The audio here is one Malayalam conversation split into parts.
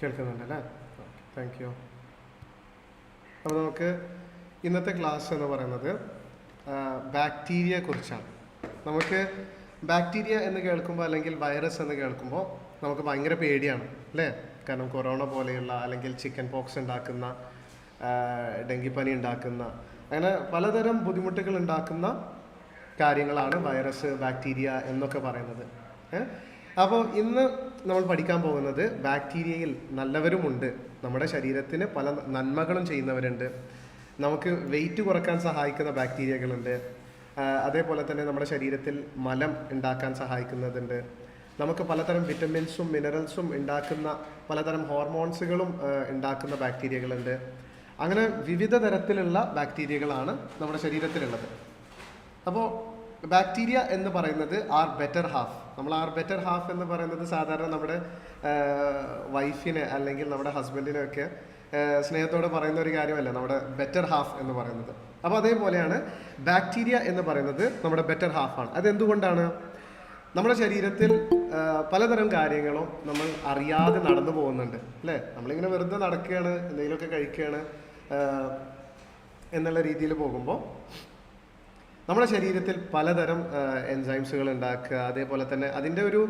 കേൾക്കുന്നുണ്ടല്ലേ? Thank you. അപ്പോൾ നമുക്ക് ഇന്നത്തെ ക്ലാസ് എന്ന് പറയുന്നത് ബാക്ടീരിയയെ കുറിച്ചാണ്. നമുക്ക് ബാക്ടീരിയ എന്ന് കേൾക്കുമ്പോൾ അല്ലെങ്കിൽ വൈറസ് എന്ന് കേൾക്കുമ്പോൾ നമുക്ക് ഭയങ്കര പേടിയാണ് അല്ലേ? കാരണം കൊറോണ പോലെയുള്ള അല്ലെങ്കിൽ ചിക്കൻ പോക്സ് ഉണ്ടാക്കുന്ന, ഡെങ്കിപ്പനി ഉണ്ടാക്കുന്ന, അങ്ങനെ പലതരം ബുദ്ധിമുട്ടുകൾ ഉണ്ടാക്കുന്ന കാര്യങ്ങളാണ് വൈറസ്, ബാക്ടീരിയ എന്നൊക്കെ പറയുന്നത്. അപ്പോൾ ഇന്ന് നമ്മൾ പഠിക്കാൻ പോകുന്നത് ബാക്ടീരിയയിൽ നല്ലവരുമുണ്ട്, നമ്മുടെ ശരീരത്തിന് പല നന്മകളും ചെയ്യുന്നവരുണ്ട്, നമുക്ക് വെയിറ്റ് കുറക്കാൻ സഹായിക്കുന്ന ബാക്ടീരിയകളുണ്ട്, അതേപോലെ തന്നെ നമ്മുടെ ശരീരത്തിൽ മലം ഉണ്ടാക്കാൻ സഹായിക്കുന്നതുണ്ട്, നമുക്ക് പലതരം വിറ്റമിൻസും മിനറൽസും ഉണ്ടാക്കുന്ന പലതരം ഹോർമോൺസുകളും ഉണ്ടാക്കുന്ന ബാക്ടീരിയകളുണ്ട്. അങ്ങനെ വിവിധ തരത്തിലുള്ള ബാക്ടീരിയകളാണ് നമ്മുടെ ശരീരത്തിലുള്ളത്. അപ്പോൾ ബാക്ടീരിയ എന്ന് പറയുന്നത് ആർ ബെറ്റർ ഹാഫ്. നമ്മൾ ആർ ബെറ്റർ ഹാഫ് എന്ന് പറയുന്നത് സാധാരണ നമ്മുടെ വൈഫിനെ അല്ലെങ്കിൽ നമ്മുടെ ഹസ്ബൻഡിനെയൊക്കെ സ്നേഹത്തോടെ പറയുന്ന ഒരു കാര്യമല്ല നമ്മുടെ ബെറ്റർ ഹാഫ് എന്ന് പറയുന്നത്. അപ്പോൾ അതേപോലെയാണ് ബാക്ടീരിയ എന്ന് പറയുന്നത് നമ്മുടെ ബെറ്റർ ഹാഫാണ്. അതെന്തുകൊണ്ടാണ്? നമ്മുടെ ശരീരത്തിൽ പലതരം കാര്യങ്ങളും നമ്മൾ അറിയാതെ നടന്നു പോകുന്നുണ്ട് അല്ലേ? നമ്മളിങ്ങനെ വെറുതെ നടക്കുകയാണ്, എന്തെങ്കിലുമൊക്കെ കഴിക്കുകയാണ് എന്നുള്ള രീതിയിൽ പോകുമ്പോൾ നമ്മുടെ ശരീരത്തിൽ പലതരം എൻസൈംസുകൾ ഉണ്ടാക്കുക, അതേപോലെ തന്നെ അതിൻ്റെ ഒരു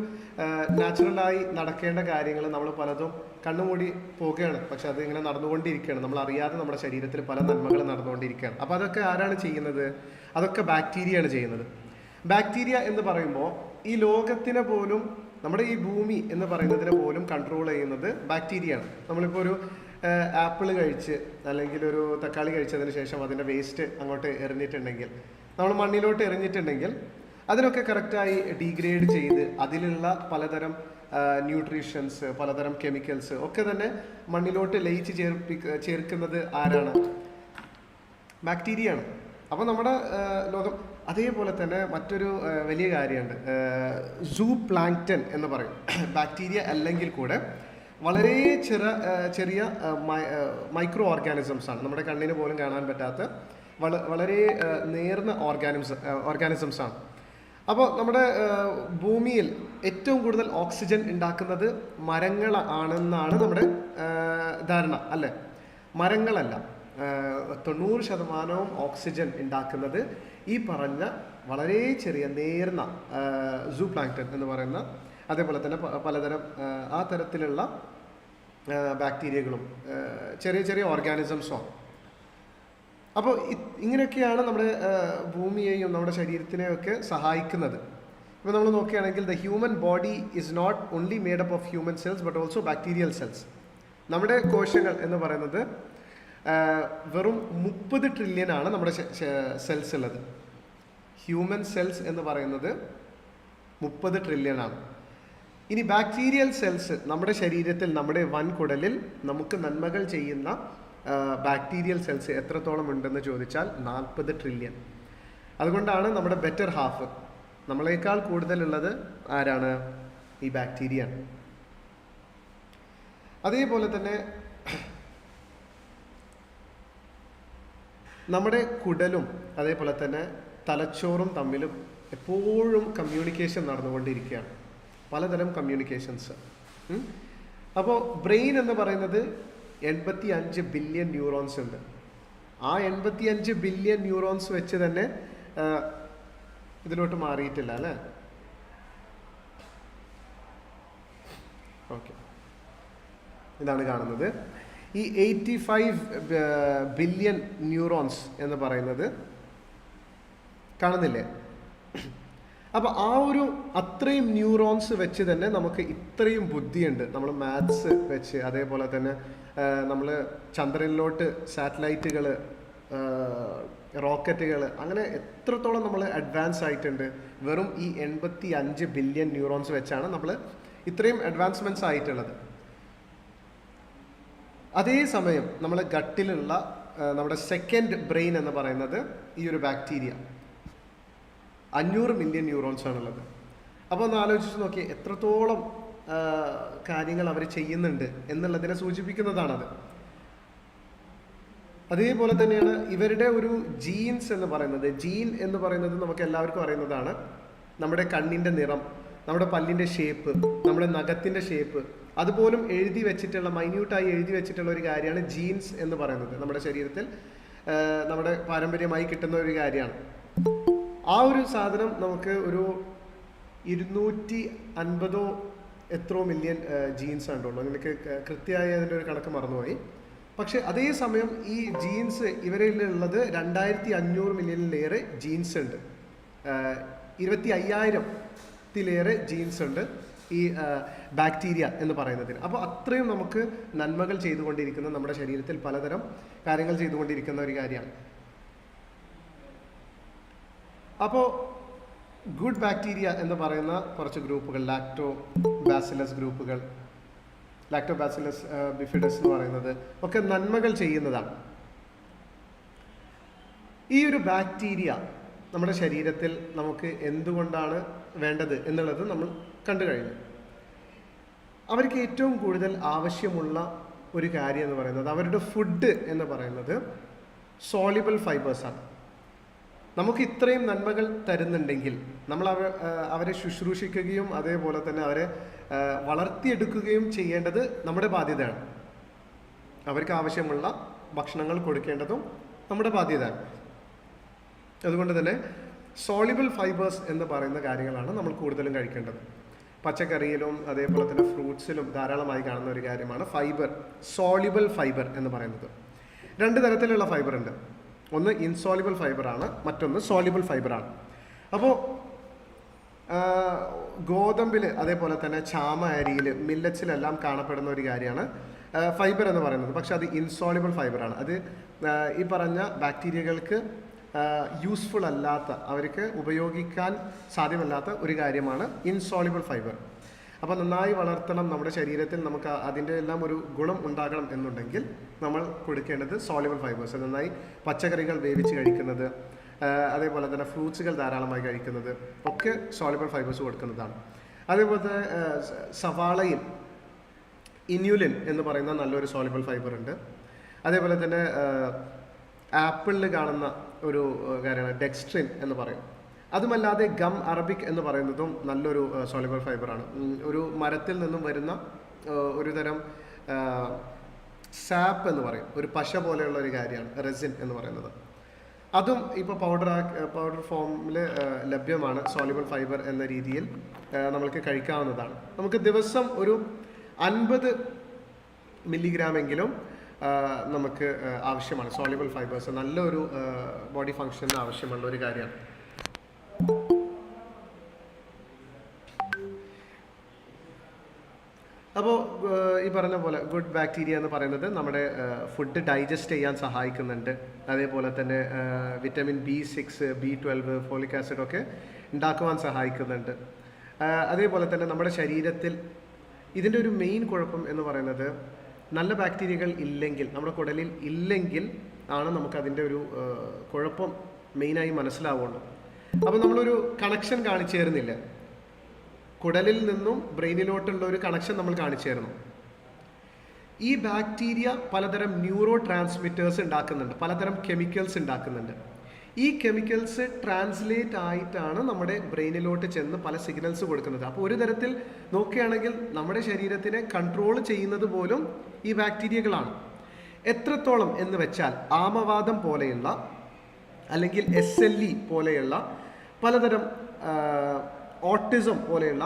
നാച്ചുറലായി നടക്കേണ്ട കാര്യങ്ങൾ നമ്മൾ പലതും കണ്ണുമൂടി പോവുകയാണ്, പക്ഷെ അത് ഇങ്ങനെ നടന്നുകൊണ്ടിരിക്കുകയാണ്. നമ്മൾ അറിയാതെ നമ്മുടെ ശരീരത്തിൽ പല നന്മകൾ നടന്നുകൊണ്ടിരിക്കുകയാണ്. അപ്പോൾ അതൊക്കെ ആരാണ് ചെയ്യുന്നത്? അതൊക്കെ ബാക്ടീരിയയാണ് ചെയ്യുന്നത്. ബാക്ടീരിയ എന്ന് പറയുമ്പോൾ ഈ ലോകത്തിനെ പോലും, നമ്മുടെ ഈ ഭൂമി എന്ന് പറയുന്നതിനെ പോലും കൺട്രോൾ ചെയ്യുന്നത് ബാക്ടീരിയയാണ്. നമ്മളിപ്പോൾ ഒരു ആപ്പിൾ കഴിച്ച് അല്ലെങ്കിൽ ഒരു തക്കാളി കഴിച്ചതിന് ശേഷം അതിൻ്റെ വേസ്റ്റ് അങ്ങോട്ട് എറിഞ്ഞിട്ടുണ്ടെങ്കിൽ, നമ്മൾ മണ്ണിലോട്ട് എറിഞ്ഞിട്ടുണ്ടെങ്കിൽ അതിനൊക്കെ കറക്റ്റായി ഡീഗ്രേഡ് ചെയ്ത് അതിലുള്ള പലതരം ന്യൂട്രീഷൻസ്, പലതരം കെമിക്കൽസ് ഒക്കെ തന്നെ മണ്ണിലോട്ട് ലയിച്ച് ചേർക്കുന്നത് ആരാണ്? ബാക്ടീരിയയാണ്. അപ്പോൾ നമ്മുടെ ലോകം അതേപോലെ തന്നെ മറ്റൊരു വലിയ കാര്യമുണ്ട്, സൂ പ്ലാങ്ക്ടൺ എന്ന് പറയും. ബാക്ടീരിയ അല്ലെങ്കിൽ കൂടെ വളരെ ചെറിയ മൈക്രോ ഓർഗാനിസംസ് ആണ്, നമ്മുടെ കണ്ണിന് പോലും കാണാൻ പറ്റാത്ത വളരെ നേർന്ന ഓർഗാനിസംസ് ആണ്. അപ്പോൾ നമ്മുടെ ഭൂമിയിൽ ഏറ്റവും കൂടുതൽ ഓക്സിജൻ ഉണ്ടാക്കുന്നത് മരങ്ങൾ ആണെന്നാണ് നമ്മുടെ ധാരണ അല്ലേ? മരങ്ങളല്ല. 90% ഓക്സിജൻ ഉണ്ടാക്കുന്നത് ഈ പറഞ്ഞ വളരെ ചെറിയ നേർന്ന സൂ പ്ലാങ്ക്ടൺ എന്ന് പറയുന്ന, അതേപോലെ തന്നെ പലതരം ആ തരത്തിലുള്ള ബാക്ടീരിയകളും ചെറിയ ചെറിയ ഓർഗാനിസംസും. അപ്പോൾ ഇങ്ങനെയൊക്കെയാണ് നമ്മുടെ ഭൂമിയെയും നമ്മുടെ ശരീരത്തിനെയൊക്കെ സഹായിക്കുന്നത്. ഇപ്പോൾ നമ്മൾ നോക്കുകയാണെങ്കിൽ the human body is not only made up of human cells but also bacterial cells. നമ്മുടെ കോശങ്ങൾ എന്ന് പറയുന്നത് വെറും 30 ട്രില്യൺ ആണ് നമ്മുടെ സെൽസ് ഉള്ളത്. ഹ്യൂമൻ സെൽസ് എന്ന് പറയുന്നത് 30 ട്രില്യൺ ആണ്. ഇനി ബാക്ടീരിയൽ സെൽസ് നമ്മുടെ ശരീരത്തിൽ, നമ്മുടെ വൻകുടലിൽ നമുക്ക് നന്മകൾ ചെയ്യുന്ന ബാക്ടീരിയൽ സെൽസ് എത്രത്തോളം ഉണ്ടെന്ന് ചോദിച്ചാൽ 40 ട്രില്യൺ. അതുകൊണ്ടാണ് നമ്മുടെ ബെറ്റർ ഹാഫ്, നമ്മളെക്കാൾ കൂടുതലുള്ളത് ആരാണ്? ഈ ബാക്ടീരിയ. അതേപോലെ തന്നെ നമ്മുടെ കുടലും അതേപോലെ തന്നെ തലച്ചോറും തമ്മിലും എപ്പോഴും കമ്മ്യൂണിക്കേഷൻ നടന്നുകൊണ്ടിരിക്കുകയാണ്, പലതരം കമ്മ്യൂണിക്കേഷൻസ്. അപ്പോൾ ബ്രെയിൻ എന്ന് പറയുന്നത് 85 ബില്യൺ ന്യൂറോൺസ് ഉണ്ട്. ആ 85 ബില്യൺ ന്യൂറോൺസ് വെച്ച് തന്നെ ഇതിലോട്ട് മാറിയിട്ടില്ല അല്ലേ? ഓക്കെ, ഇതാണ് കാണുന്നത്. ഈ 85 ബില്യൺ ന്യൂറോൺസ് എന്ന് പറയുന്നത് കാണുന്നില്ലേ? അപ്പോൾ ആ ഒരു അത്രയും ന്യൂറോൺസ് വെച്ച് തന്നെ നമുക്ക് ഇത്രയും ബുദ്ധിയുണ്ട്. നമ്മൾ മാത്സ് വെച്ച്, അതേപോലെ തന്നെ നമ്മൾ ചന്ദ്രനിലോട്ട് സാറ്റലൈറ്റുകൾ, റോക്കറ്റുകൾ, അങ്ങനെ എത്രത്തോളം നമ്മൾ അഡ്വാൻസ് ആയിട്ടുണ്ട്. വെറും ഈ 85 ബില്യൺ ന്യൂറോൺസ് വെച്ചാണ് നമ്മൾ ഇത്രയും അഡ്വാൻസ്മെൻറ്റ്സ് ആയിട്ടുള്ളത്. അതേസമയം നമ്മൾ ഗട്ടിലുള്ള നമ്മുടെ സെക്കൻഡ് ബ്രെയിൻ എന്ന് പറയുന്നത് ഈ ഒരു ബാക്ടീരിയ 500 മില്യൺ ന്യൂറോൺസ് ആണുള്ളത്. അപ്പോൾ ഒന്ന് ആലോചിച്ച് നോക്കി എത്രത്തോളം കാര്യങ്ങൾ അവർ ചെയ്യുന്നുണ്ട് എന്നുള്ളതിനെ സൂചിപ്പിക്കുന്നതാണത്. അതേപോലെ തന്നെയാണ് ഇവരുടെ ഒരു ജീൻസ് എന്ന് പറയുന്നത്. ജീൻ എന്ന് പറയുന്നത് നമുക്ക് എല്ലാവർക്കും അറിയുന്നതാണ്. നമ്മുടെ കണ്ണിൻ്റെ നിറം, നമ്മുടെ പല്ലിൻ്റെ ഷേപ്പ്, നമ്മുടെ നഖത്തിൻ്റെ ഷേപ്പ്, അതുപോലും എഴുതി വെച്ചിട്ടുള്ള, മൈന്യൂട്ടായി എഴുതി വെച്ചിട്ടുള്ള ഒരു കാര്യമാണ് ജീൻസ് എന്ന് പറയുന്നത്. നമ്മുടെ ശരീരത്തിൽ നമ്മുടെ പാരമ്പര്യമായി കിട്ടുന്ന ഒരു കാര്യമാണ്. ആ ഒരു സാധനം നമുക്ക് ഒരു 250 എത്രയോ മില്യൺ ജീൻസ് ഉണ്ടുള്ളൂ. എനിക്ക് കൃത്യമായി അതിൻ്റെ ഒരു കണക്ക് മറന്നുപോയി. പക്ഷെ അതേസമയം ഈ ജീൻസ് ഇവരിലുള്ളത് 2500 മില്യണിലേറെ ജീൻസ് ഉണ്ട്. 25,000-ത്തിലേറെ ജീൻസ് ഉണ്ട് ഈ ബാക്ടീരിയ എന്ന് പറയുന്നതിന്. അപ്പോൾ അത്രയും നമുക്ക് നന്മകൾ ചെയ്തുകൊണ്ടിരിക്കുന്ന, നമ്മുടെ ശരീരത്തിൽ പലതരം കാര്യങ്ങൾ ചെയ്തുകൊണ്ടിരിക്കുന്ന ഒരു കാര്യമാണ്. അപ്പോൾ ഗുഡ് ബാക്ടീരിയ എന്ന് പറയുന്ന കുറച്ച് ഗ്രൂപ്പുകൾ, ലാക്ടോബാസിലസ് ഗ്രൂപ്പുകൾ, ലാക്ടോബാസിലസ് ബിഫിഡസ് എന്ന് പറയുന്നത് ഒക്കെ നന്മകൾ ചെയ്യുന്നതാണ്. ഈ ഒരു ബാക്ടീരിയ നമ്മുടെ ശരീരത്തിൽ നമുക്ക് എന്തുകൊണ്ടാണ് വേണ്ടത് എന്നുള്ളത് നമ്മൾ കണ്ടു കഴിഞ്ഞു. അവർക്ക് ഏറ്റവും കൂടുതൽ ആവശ്യമുള്ള ഒരു കാര്യം എന്ന് പറയുന്നത്, അവരുടെ ഫുഡ് എന്ന് പറയുന്നത് സോളിബിൾ ഫൈബേഴ്സാണ്. നമുക്ക് ഇത്രയും നന്മകൾ തരുന്നുണ്ടെങ്കിൽ നമ്മൾ അവരെ ശുശ്രൂഷിക്കുകയും അതേപോലെ തന്നെ അവരെ വളർത്തിയെടുക്കുകയും ചെയ്യേണ്ടത് നമ്മുടെ ബാധ്യതയാണ്. അവർക്ക് ആവശ്യമുള്ള ഭക്ഷണങ്ങൾ കൊടുക്കേണ്ടതും നമ്മുടെ ബാധ്യതയാണ്. അതുകൊണ്ട് തന്നെ സോളിബിൾ ഫൈബേഴ്സ് എന്ന് പറയുന്ന കാര്യങ്ങളാണ് നമ്മൾ കൂടുതലും കഴിക്കേണ്ടത്. പച്ചക്കറിയിലും അതേപോലെ തന്നെ ഫ്രൂട്ട്സിലും ധാരാളമായി കാണുന്ന ഒരു കാര്യമാണ് ഫൈബർ, സോളിബിൾ ഫൈബർ എന്ന് പറയുന്നത്. 2 തരത്തിലുള്ള ഫൈബർ ഉണ്ട്. ഒന്ന് ഇൻസോളിബിൾ ഫൈബറാണ്, മറ്റൊന്ന് സോളിബിൾ ഫൈബറാണ്. അപ്പോൾ ഗോതമ്പിൽ അതേപോലെ തന്നെ ചാമ അരിയിൽ, മില്ലറ്റ്സിലെല്ലാം കാണപ്പെടുന്ന ഒരു കാര്യമാണ് ഫൈബർ എന്ന് പറയുന്നത്. പക്ഷെ അത് ഇൻസോളിബിൾ ഫൈബറാണ്. അത് ഈ പറഞ്ഞ ബാക്ടീരിയകൾക്ക് യൂസ്ഫുൾ അല്ലാത്ത, അവർക്ക് ഉപയോഗിക്കാൻ സാധ്യമല്ലാത്ത ഒരു കാര്യമാണ് ഇൻസോളിബിൾ ഫൈബർ. അപ്പോൾ നന്നായി വളർത്തണം നമ്മുടെ ശരീരത്തിൽ, നമുക്ക് അതിൻ്റെ എല്ലാം ഒരു ഗുണം ഉണ്ടാകണം എന്നുണ്ടെങ്കിൽ നമ്മൾ കൊടുക്കേണ്ടത് സോളിബിൾ ഫൈബേഴ്സ്. നന്നായി പച്ചക്കറികൾ വേവിച്ച് കഴിക്കുന്നത്, അതേപോലെ തന്നെ ഫ്രൂട്ട്സുകൾ ധാരാളമായി കഴിക്കുന്നത് ഒക്കെ സോളിബിൾ ഫൈബേഴ്സ് കൊടുക്കുന്നതാണ്. അതേപോലെ സവാളയിൽ ഇൻയുലിൻ എന്ന് പറയുന്ന നല്ലൊരു സോളിബിൾ ഫൈബർ ഉണ്ട്. അതേപോലെ തന്നെ ആപ്പിളിൽ കാണുന്ന ഒരു കാര്യമാണ് ഡെക്സ്ട്രിൻ എന്ന് പറയും. അതുമല്ലാതെ ഗം അറബിക് എന്ന് പറയുന്നതും നല്ലൊരു സോളിബിൾ ഫൈബറാണ്. ഒരു മരത്തിൽ നിന്നും വരുന്ന ഒരു തരം സാപ്പ് എന്ന് പറയും, ഒരു പശ പോലെയുള്ള ഒരു കാര്യമാണ് റെസിൻ എന്ന് പറയുന്നത്. അതും ഇപ്പോൾ പൗഡർ ഫോമിൽ ലഭ്യമാണ്. സോളിബിൾ ഫൈബർ എന്ന രീതിയിൽ നമുക്ക് കഴിക്കാവുന്നതാണ്. നമുക്ക് ദിവസം ഒരു 50 മില്ലിഗ്രാമെങ്കിലും നമുക്ക് ആവശ്യമാണ് സോളിബിൾ ഫൈബേഴ്സ്. നല്ലൊരു ബോഡി ഫങ്ഷന് ആവശ്യമുള്ള ഒരു കാര്യമാണ്. അപ്പോൾ ഈ പറഞ്ഞ പോലെ ഗുഡ് ബാക്ടീരിയ എന്ന് പറയുന്നത് നമ്മുടെ ഫുഡ് ഡൈജസ്റ്റ് ചെയ്യാൻ സഹായിക്കുന്നുണ്ട്. അതേപോലെ തന്നെ vitamin B6, B12, folic acid ഒക്കെ ഉണ്ടാക്കുവാൻ സഹായിക്കുന്നുണ്ട്. അതേപോലെ തന്നെ നമ്മുടെ ശരീരത്തിൽ ഇതിൻ്റെ ഒരു മെയിൻ കുഴപ്പം എന്ന് പറയുന്നത്, നല്ല ബാക്ടീരിയകൾ ഇല്ലെങ്കിൽ, നമ്മുടെ കുടലിൽ ഇല്ലെങ്കിൽ ആണ് നമുക്കതിൻ്റെ ഒരു കുഴപ്പം മെയിനായി മനസ്സിലാവുള്ളൂ. അപ്പോൾ നമ്മളൊരു കണക്ഷൻ കാണിച്ചു തരുന്നില്ല, കുടലിൽ നിന്നും ബ്രെയിനിലോട്ടുള്ള ഒരു കണക്ഷൻ നമ്മൾ കാണിച്ചു തരുന്നു. ഈ ബാക്ടീരിയ പലതരം ന്യൂറോ ട്രാൻസ്മിറ്റേഴ്സ് ഉണ്ടാക്കുന്നുണ്ട്, പലതരം കെമിക്കൽസ് ഉണ്ടാക്കുന്നുണ്ട്. ഈ കെമിക്കൽസ് ട്രാൻസ്ലേറ്റ് ആയിട്ടാണ് നമ്മുടെ ബ്രെയിനിലോട്ട് ചെന്ന് പല സിഗ്നൽസ് കൊടുക്കുന്നത്. അപ്പോൾ ഒരു തരത്തിൽ നോക്കുകയാണെങ്കിൽ നമ്മുടെ ശരീരത്തിനെ കൺട്രോൾ ചെയ്യുന്നത് പോലും ഈ ബാക്ടീരിയകളാണ്. എത്രത്തോളം എന്ന് വെച്ചാൽ ആമവാദം പോലെയുള്ള അല്ലെങ്കിൽ SLE പോലെയുള്ള പലതരം ഓട്ടിസം പോലെയുള്ള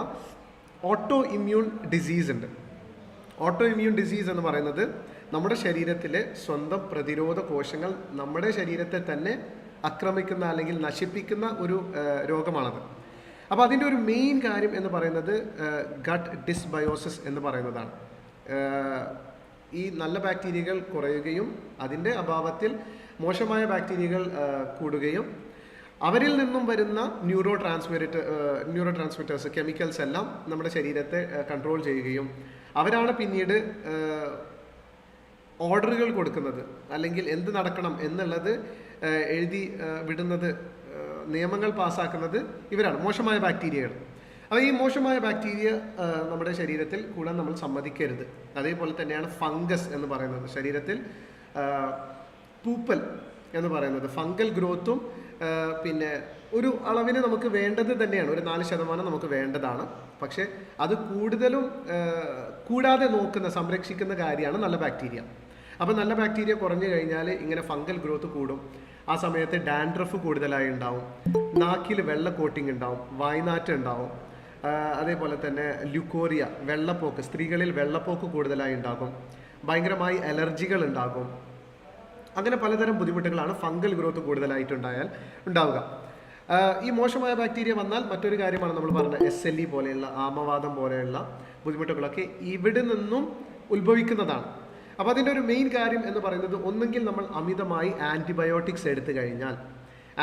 ഓട്ടോ ഇമ്മ്യൂൺ ഡിസീസ് ഉണ്ട്. ഓട്ടോ ഇമ്മ്യൂൺ ഡിസീസ് എന്ന് പറയുന്നത് നമ്മുടെ ശരീരത്തിലെ സ്വന്തം പ്രതിരോധ കോശങ്ങൾ നമ്മുടെ ശരീരത്തെ തന്നെ ആക്രമിക്കുന്ന അല്ലെങ്കിൽ നശിപ്പിക്കുന്ന ഒരു രോഗമാണത്. അപ്പോൾ അതിൻ്റെ ഒരു മെയിൻ കാര്യം എന്ന് പറയുന്നത് ഗട്ട് ഡിസ്ബയോസിസ് എന്ന് പറയുന്നതാണ്. ഈ നല്ല ബാക്ടീരിയകൾ കുറയുകയും അതിൻ്റെ അഭാവത്തിൽ മോശമായ ബാക്ടീരിയകൾ കൂടുകയും അവരിൽ നിന്നും വരുന്ന ന്യൂറോ ട്രാൻസ്മിറ്റേഴ്സ് കെമിക്കൽസ് എല്ലാം നമ്മുടെ ശരീരത്തെ കൺട്രോൾ ചെയ്യുകയും അവരാണ് പിന്നീട് ഓർഡറുകൾ കൊടുക്കുന്നത്, അല്ലെങ്കിൽ എന്ത് നടക്കണം എന്നുള്ളത് എഴുതി വിടുന്നത്, നിയമങ്ങൾ പാസ്സാക്കുന്നത് ഇവരാണ്, മോശമായ ബാക്ടീരിയകൾ. അപ്പോൾ ഈ മോശമായ ബാക്ടീരിയ നമ്മുടെ ശരീരത്തിൽ കൂടാൻ നമ്മൾ സമ്മതിക്കരുത്. അതേപോലെ തന്നെയാണ് ഫംഗസ് എന്ന് പറയുന്നത്. ശരീരത്തിൽ പൂപ്പൽ എന്ന് പറയുന്നത്, ഫംഗൽ ഗ്രോത്തും പിന്നെ ഒരു അളവിന് നമുക്ക് വേണ്ടത് തന്നെയാണ്, ഒരു 4% നമുക്ക് വേണ്ടതാണ്. പക്ഷേ അത് കൂടുതലും കൂടാതെ നോക്കുന്ന സംരക്ഷിക്കുന്ന കാര്യമാണ് നല്ല ബാക്ടീരിയ. അപ്പോൾ നല്ല ബാക്ടീരിയ കുറഞ്ഞു കഴിഞ്ഞാൽ ഇങ്ങനെ ഫംഗൽ ഗ്രോത്ത് കൂടും. ആ സമയത്ത് ഡാൻഡ്രഫ് കൂടുതലായി ഉണ്ടാവും, നാക്കിൽ വെള്ള കോട്ടിങ് ഉണ്ടാവും, വായ്നാറ്റം ഉണ്ടാവും. അതേപോലെ തന്നെ ല്യൂക്കോറിയ, വെള്ളപ്പോക്ക്, സ്ത്രീകളിൽ വെള്ളപ്പോക്ക് കൂടുതലായി ഉണ്ടാകും, ഭയങ്കരമായി അലർജികൾ ഉണ്ടാകും. അങ്ങനെ പലതരം ബുദ്ധിമുട്ടുകളാണ് ഫംഗൽ ഗ്രോത്ത് കൂടുതലായിട്ടുണ്ടായാൽ ഉണ്ടാവുക. ഈ മോശമായ ബാക്ടീരിയ വന്നാൽ മറ്റൊരു കാര്യമാണ് നമ്മൾ പറഞ്ഞ SLE പോലെയുള്ള, ആമവാദം പോലെയുള്ള ബുദ്ധിമുട്ടുകളൊക്കെ ഇവിടെ നിന്നും ഉത്ഭവിക്കുന്നതാണ്. അപ്പോൾ അതിൻ്റെ ഒരു മെയിൻ കാര്യം എന്ന് പറയുന്നത്, ഒന്നെങ്കിൽ നമ്മൾ അമിതമായി ആൻറ്റിബയോട്ടിക്സ് എടുത്തു കഴിഞ്ഞാൽ,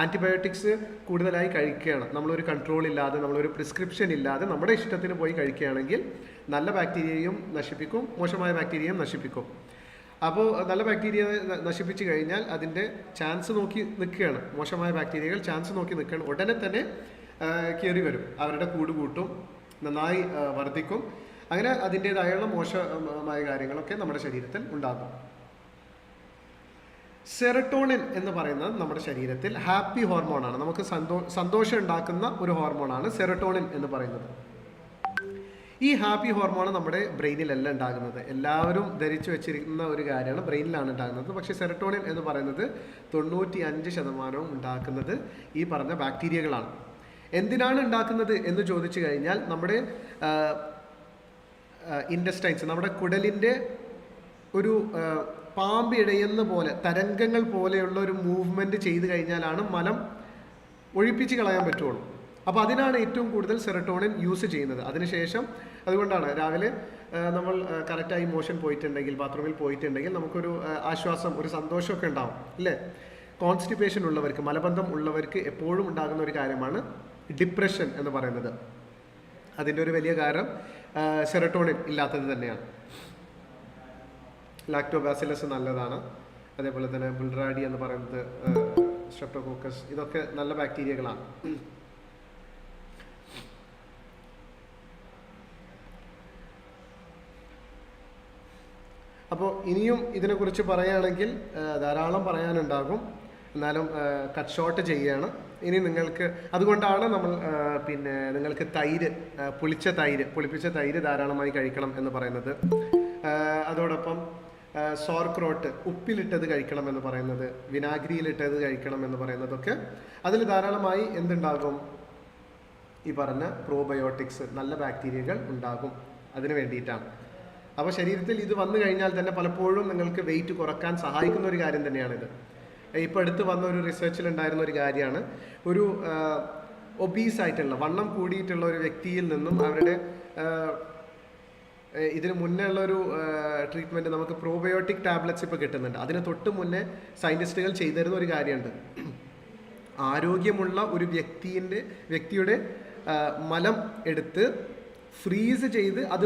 ആൻറ്റിബയോട്ടിക്സ് കൂടുതലായി കഴിക്കുകയാണ്, നമ്മളൊരു കൺട്രോൾ ഇല്ലാതെ, നമ്മളൊരു പ്രിസ്ക്രിപ്ഷൻ ഇല്ലാതെ നമ്മുടെ ഇഷ്ടത്തിന് പോയി കഴിക്കുകയാണെങ്കിൽ നല്ല ബാക്ടീരിയയും നശിപ്പിക്കും, മോശമായ ബാക്ടീരിയയും നശിപ്പിക്കും. അപ്പോൾ നല്ല ബാക്ടീരിയ നശിപ്പിച്ച് കഴിഞ്ഞാൽ അതിൻ്റെ ചാൻസ് നോക്കി നിൽക്കുകയാണ്, മോശമായ ബാക്ടീരിയകൾ ചാൻസ് നോക്കി നിൽക്കുകയാണ്, ഉടനെ തന്നെ കയറി വരും, അവരുടെ കൂട് കൂട്ടും, നന്നായി വർദ്ധിക്കും. അങ്ങനെ അതിൻ്റേതായുള്ള മോശമായ കാര്യങ്ങളൊക്കെ നമ്മുടെ ശരീരത്തിൽ ഉണ്ടാകും. സെറട്ടോണിൻ എന്ന് പറയുന്നത് നമ്മുടെ ശരീരത്തിൽ ഹാപ്പി ഹോർമോണാണ്, നമുക്ക് സന്തോഷം ഉണ്ടാക്കുന്ന ഒരു ഹോർമോണാണ് സെറട്ടോണിൻ എന്ന് പറയുന്നത്. ഈ ഹാപ്പി ഹോർമോൺ നമ്മുടെ ബ്രെയിനിലല്ല ഉണ്ടാകുന്നത്. എല്ലാവരും ധരിച്ചു വെച്ചിരിക്കുന്ന ഒരു കാര്യമാണ്, ബ്രെയിനിലാണ് ഉണ്ടാകുന്നത്. പക്ഷേ സെറട്ടോണിൻ എന്ന് പറയുന്നത് 95% ഉണ്ടാക്കുന്നത് ഈ പറഞ്ഞ ബാക്ടീരിയകളാണ്. എന്തിനാണ് ഉണ്ടാക്കുന്നത് എന്ന് ചോദിച്ചു കഴിഞ്ഞാൽ, നമ്മുടെ ഇൻറ്റസ്റ്റൈൻസ്, നമ്മുടെ കുടലിൻ്റെ ഒരു പാമ്പ് ഇഴയുന്ന പോലെ, തരംഗങ്ങൾ പോലെയുള്ള ഒരു മൂവ്മെൻറ്റ് ചെയ്ത് കഴിഞ്ഞാലാണ് മലം ഒഴിപ്പിച്ച് കളയാൻ പറ്റുള്ളൂ. അപ്പോൾ അതിനാണ് ഏറ്റവും കൂടുതൽ സെറട്ടോണിൻ യൂസ് ചെയ്യുന്നത്. അതിനുശേഷം അതുകൊണ്ടാണ് രാവിലെ നമ്മൾ കറക്റ്റായി മോഷൻ പോയിട്ടുണ്ടെങ്കിൽ, ബാത്റൂമിൽ പോയിട്ടുണ്ടെങ്കിൽ നമുക്കൊരു ആശ്വാസം, ഒരു സന്തോഷമൊക്കെ ഉണ്ടാവും, അല്ലേ? കോൺസ്റ്റിപ്പേഷൻ ഉള്ളവർക്ക്, മലബന്ധം ഉള്ളവർക്ക് എപ്പോഴും ഉണ്ടാകുന്ന ഒരു കാര്യമാണ് ഡിപ്രഷൻ എന്ന് പറയുന്നത്. അതിൻ്റെ ഒരു വലിയ കാരണം സെറട്ടോണിൻ ഇല്ലാത്തത് തന്നെയാണ്. ലാക്ടോബാസിലസ് നല്ലതാണ്, അതേപോലെ തന്നെ ബുൾറാഡി എന്ന് പറയുന്നത്, സ്ട്രെപ്റ്റോകോക്കസ്, ഇതൊക്കെ നല്ല ബാക്ടീരിയകളാണ്. അപ്പോൾ ഇനിയും ഇതിനെക്കുറിച്ച് പറയുകയാണെങ്കിൽ ധാരാളം പറയാനുണ്ടാകും, എന്നാലും കട്ട് ഷോർട്ട് ചെയ്യുകയാണ്. ഇനി നിങ്ങൾക്ക് അതുകൊണ്ടാണ് നമ്മൾ നിങ്ങൾക്ക് തൈര്, പുളിപ്പിച്ച തൈര് ധാരാളമായി കഴിക്കണം എന്ന് പറയുന്നത്. അതോടൊപ്പം സോർക്രോട്ട്, ഉപ്പിലിട്ടത് കഴിക്കണം എന്ന് പറയുന്നത്, വിനാഗിരിയിലിട്ടത് കഴിക്കണം എന്ന് പറയുന്നതൊക്കെ, അതിൽ ധാരാളമായി എന്തുണ്ടാകും? ഈ പറഞ്ഞ പ്രോബയോട്ടിക്സ്, നല്ല ബാക്ടീരിയകൾ ഉണ്ടാകും. അതിന് വേണ്ടിയിട്ടാണ്. അപ്പോൾ ശരീരത്തിൽ ഇത് വന്നു കഴിഞ്ഞാൽ തന്നെ പലപ്പോഴും നിങ്ങൾക്ക് വെയിറ്റ് കുറക്കാൻ സഹായിക്കുന്ന ഒരു കാര്യം തന്നെയാണിത്. ഇപ്പോൾ അടുത്ത് വന്ന ഒരു റിസർച്ചിൽ ഉണ്ടായിരുന്ന ഒരു കാര്യമാണ്, ഒരു ഒബീസ് ആയിട്ടുള്ള, വണ്ണം കൂടിയിട്ടുള്ള ഒരു വ്യക്തിയിൽ നിന്നും അവരുടെ ഇതിന് മുന്നേ ഉള്ളൊരു ട്രീറ്റ്മെൻറ്റ് നമുക്ക് പ്രോബയോട്ടിക് ടാബ്ലറ്റ്സ് ഇപ്പോൾ കിട്ടുന്നുണ്ട്. അതിന് തൊട്ട് മുന്നേ സയൻറ്റിസ്റ്റുകൾ ചെയ്തിരുന്ന ഒരു കാര്യമുണ്ട്. ആരോഗ്യമുള്ള ഒരു വ്യക്തിയുടെ മലം എടുത്ത് ഫ്രീസ് ചെയ്ത് അത്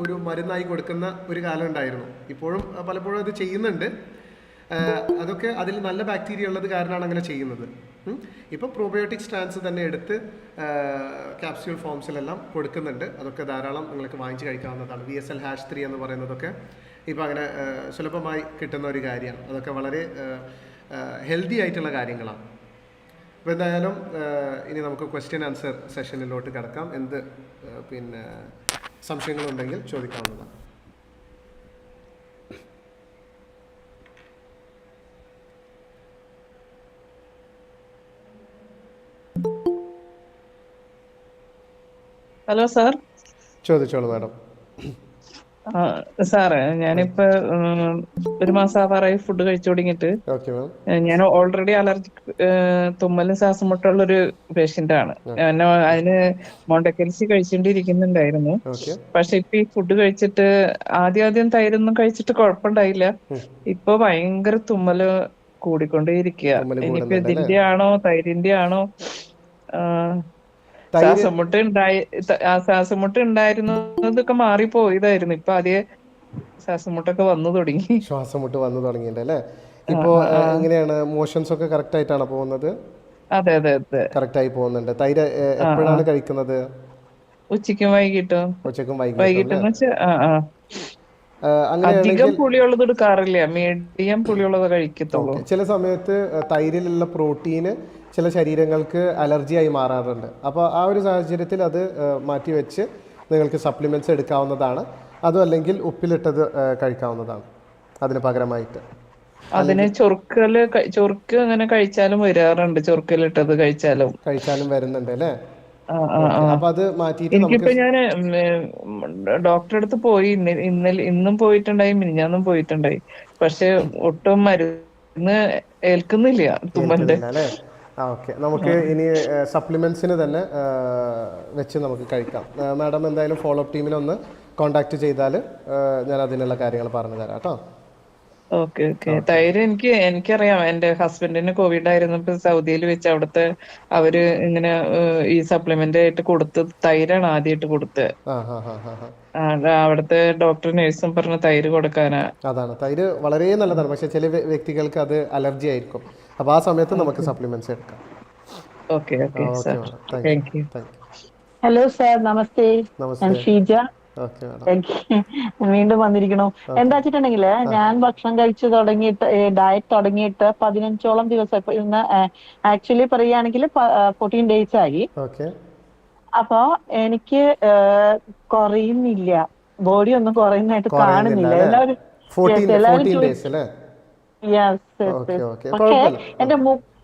ഒരു മരുന്നായി കൊടുക്കുന്ന ഒരു കാലം ഉണ്ടായിരുന്നു. ഇപ്പോഴും പലപ്പോഴും അത് ചെയ്യുന്നുണ്ട്. അതൊക്കെ അതിൽ നല്ല ബാക്ടീരിയ ഉള്ളത് കാരണമാണ് അങ്ങനെ ചെയ്യുന്നത്. ഇപ്പോൾ പ്രോബയോട്ടിക് സ്ട്രാൻസ് തന്നെ എടുത്ത് ക്യാപ്സ്യൂൾ ഫോംസിലെല്ലാം കൊടുക്കുന്നുണ്ട്. അതൊക്കെ ധാരാളം നിങ്ങൾക്ക് വാങ്ങിച്ച് കഴിക്കാവുന്നതാണ്. VSL-3 എന്ന് പറയുന്നതൊക്കെ ഇപ്പോൾ അങ്ങനെ സുലഭമായി കിട്ടുന്ന ഒരു കാര്യമാണ്. അതൊക്കെ വളരെ ഹെൽത്തി ആയിട്ടുള്ള കാര്യങ്ങളാണ്. അപ്പോൾ എന്തായാലും ഇനി നമുക്ക് ക്വസ്റ്റ്യൻ ആൻസർ സെഷനിലോട്ട് കിടക്കാം. എന്ത് സംശയങ്ങളുണ്ടെങ്കിൽ ചോദിക്കാവുന്നതാണ്. Hello sir. ചോദിച്ചോളൂ മാഡം. സാറ്, ഞാനിപ്പോ 1 മാസം ആവാറായി ഫുഡ് കഴിച്ചു തുടങ്ങിയിട്ട്. ഞാൻ ഓൾറെഡി അലർജിക്, തുമ്മലും ശ്വാസമുട്ടുള്ള ഒരു പേഷ്യന്റ് ആണ്. അതിന് മോണ്ടക്കൽസി കഴിച്ചുകൊണ്ടിരിക്കുന്നുണ്ടായിരുന്നു. പക്ഷെ ഇപ്പൊ ഈ ഫുഡ് കഴിച്ചിട്ട് ആദ്യം തൈരൊന്നും കഴിച്ചിട്ട് കുഴപ്പമുണ്ടായില്ല. ഇപ്പൊ ഭയങ്കര തുമ്മല് കൂടിക്കൊണ്ടേയിരിക്കുക. ഇനിയിപ്പോ ഇതിന്റെ ആണോ തൈരിന്റെ ആണോ? ശ്വാസമുട്ട് ഉണ്ടായിരുന്നതൊക്കെ മാറിപ്പോയതായിരുന്നു. ഇപ്പൊ അതേ ശ്വാസമുട്ടൊക്കെ വന്നു തുടങ്ങിയിട്ടല്ലേ? ഇപ്പോ എങ്ങനെയാണ്? മോഷൻസ് ഒക്കെ കറക്റ്റ് ആയിട്ടാണ് പോകുന്നത്? അതെ. കറക്റ്റ് ആയി പോകുന്നുണ്ട്. തൈര് എപ്പോഴാണ് കഴിക്കുന്നത്? ഉച്ചയ്ക്കും വൈകിട്ടും. വൈകിട്ടെന്ന് വെച്ചാൽ അധികം പുളിയുള്ളത് എടുക്കാറില്ല, മീഡിയം പുളിയുള്ളത് കഴിക്കത്തുള്ളൂ. ചില സമയത്ത് തൈരിലുള്ള പ്രോട്ടീന് ചില ശരീരങ്ങൾക്ക് അലർജിയായി മാറാറുണ്ട്. അപ്പോൾ ആ ഒരു സാഹചര്യത്തിൽ അത് മാറ്റി വെച്ച് നിങ്ങൾക്ക് സപ്ലിമെൻറ്റ്സ് എടുക്കാവുന്നതാണ്. അതും അല്ലെങ്കിൽ ഉപ്പിലിട്ടത് കഴിക്കാവുന്നതാണ് അതിന് പകരമായിട്ട്. അതിന് ചൊറുക്ക് അങ്ങനെ കഴിച്ചാലും വരാറുണ്ട്, ചൊറുക്കലിട്ടത് കഴിച്ചാലും വരുന്നുണ്ട് അല്ലേ? അപ്പൊ അത് മാറ്റിയിട്ട് എനിക്കിപ്പോ ഞാന് ഡോക്ടറെ അടുത്ത് പോയി, ഇന്നും പോയിട്ടുണ്ടായി, മിനിഞ്ഞാന്നും പോയിട്ടുണ്ടായി. പക്ഷെ ഒട്ടും മരുന്ന് ഏൽക്കുന്നില്ല തുമ്മലിന്റെ. ഓക്കെ, നമുക്ക് ഇനി സപ്ലിമെന്റ്സിന് തന്നെ വെച്ച് നമുക്ക് കഴിക്കാം. മാഡം എന്തായാലും ഫോളോ അപ്പ് ടീമിനെ ഒന്ന് കോൺടാക്ട് ചെയ്താൽ ഞാൻ അതിനുള്ള കാര്യങ്ങൾ പറഞ്ഞു തരാം കേട്ടോ. ഓക്കെ. തൈര് എനിക്കറിയാം. എന്റെ ഹസ്ബൻഡിന് കോവിഡ് ആയിരുന്നപ്പോ സൗദിയിൽ വെച്ച് അവിടുത്തെ അവര് ഇങ്ങനെ ഈ സപ്ലിമെന്റ് ആയിട്ട് കൊടുത്ത് തൈരാണ് ആദ്യമായിട്ട് കൊടുത്തത്. അവിടുത്തെ ഡോക്ടർ നേഴ്സും പറഞ്ഞ തൈര് കൊടുക്കാനാ. അതാണ്, തൈര് വളരെ നല്ലതാണ്. പക്ഷെ ചില വ്യക്തികൾക്ക് അത് അലർജി ആയിരിക്കും. അപ്പൊ ആ സമയത്ത് നമുക്ക് സപ്ലിമെന്റ്സ് എടുക്കാം. Okay sir, thank you. Hello sir, namaste. ഞാൻ ഷീജ. വീണ്ടും വന്നിരിക്കണു. എന്താ വെച്ചിട്ടുണ്ടെങ്കില്, ഞാൻ ഭക്ഷണം കഴിച്ചു തുടങ്ങിയിട്ട്, ഡയറ്റ് തുടങ്ങിയിട്ട് 15ഓളം ദിവസം, ഇന്ന് ആക്ച്വലി പറയുകയാണെങ്കിൽ 14 days ആയി. അപ്പൊ എനിക്ക് കുറയുന്നില്ല, ബോഡി ഒന്നും കുറയുന്നതായിട്ട് കാണുന്നില്ല. എല്ലാവരും പക്ഷേ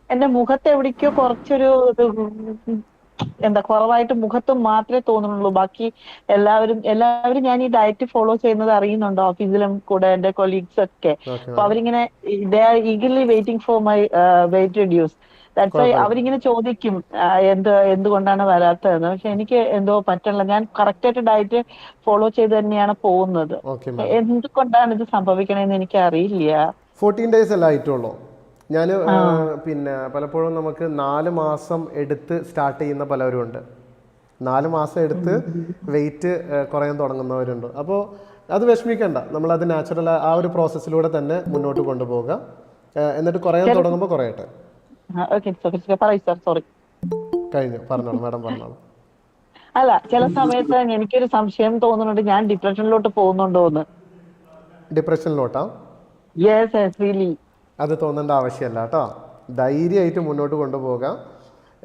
എന്റെ മുഖത്ത് എവിടേക്കോ കുറച്ചൊരു കുറവായിട്ട് മുഖത്ത് മാത്രമേ തോന്നുന്നുള്ളൂ. ബാക്കി എല്ലാവരും ഞാൻ ഈ ഡയറ്റ് ഫോളോ ചെയ്യുന്നത് അറിയുന്നുണ്ട്, ഓഫീസിലും കൂടെ എന്റെ കൊളീഗ്സ് ഒക്കെ. അപ്പൊ അവരിങ്ങനെ eagerly waiting for my wait reduce. That's why അവരിങ്ങനെ ചോദിക്കും എന്തുകൊണ്ടാണ് വരാത്തതെന്ന്. പക്ഷെ എനിക്ക് എന്തോ പറ്റില്ല. ഞാൻ കറക്റ്റ് ആയിട്ട് ഡയറ്റ് ഫോളോ ചെയ്ത് തന്നെയാണ് പോകുന്നത്. എന്തുകൊണ്ടാണ് ഇത് സംഭവിക്കണമെന്ന് എനിക്ക് അറിയില്ല. 14 days അല്ല ആയിട്ടുള്ളൂ. ഞാൻ പിന്നെ പലപ്പോഴും നമുക്ക് 4 മാസം എടുത്ത് സ്റ്റാർട്ട് ചെയ്യുന്ന പലരും ഉണ്ട്. 4 മാസം എടുത്ത് വെയിറ്റ് കുറയാൻ തുടങ്ങുന്നവരുണ്ട്. അപ്പോൾ അത് വിഷമിക്കണ്ട, നമ്മളത് നാച്ചുറൽ ആ ഒരു പ്രോസസ്സിലൂടെ തന്നെ മുന്നോട്ട് കൊണ്ടുപോകുക. എന്നിട്ട് കുറയാൻ തുടങ്ങുമ്പോൾ കുറയട്ടെ. കഴിഞ്ഞു, പറഞ്ഞോളൂ മാഡം, പറഞ്ഞോളൂ. അല്ല, ചില സമയത്ത് എനിക്കൊരു സംശയം തോന്നുന്നുണ്ട്, ഞാൻ ഡിപ്രഷനിലോട്ട് പോകുന്നുണ്ടോന്ന്. ഡിപ്രഷനിലോട്ടാ? Yes, really. അത് തോന്നേണ്ട ആവശ്യമില്ല കേട്ടോ. ധൈര്യമായിട്ട് മുന്നോട്ട് കൊണ്ടുപോകാം.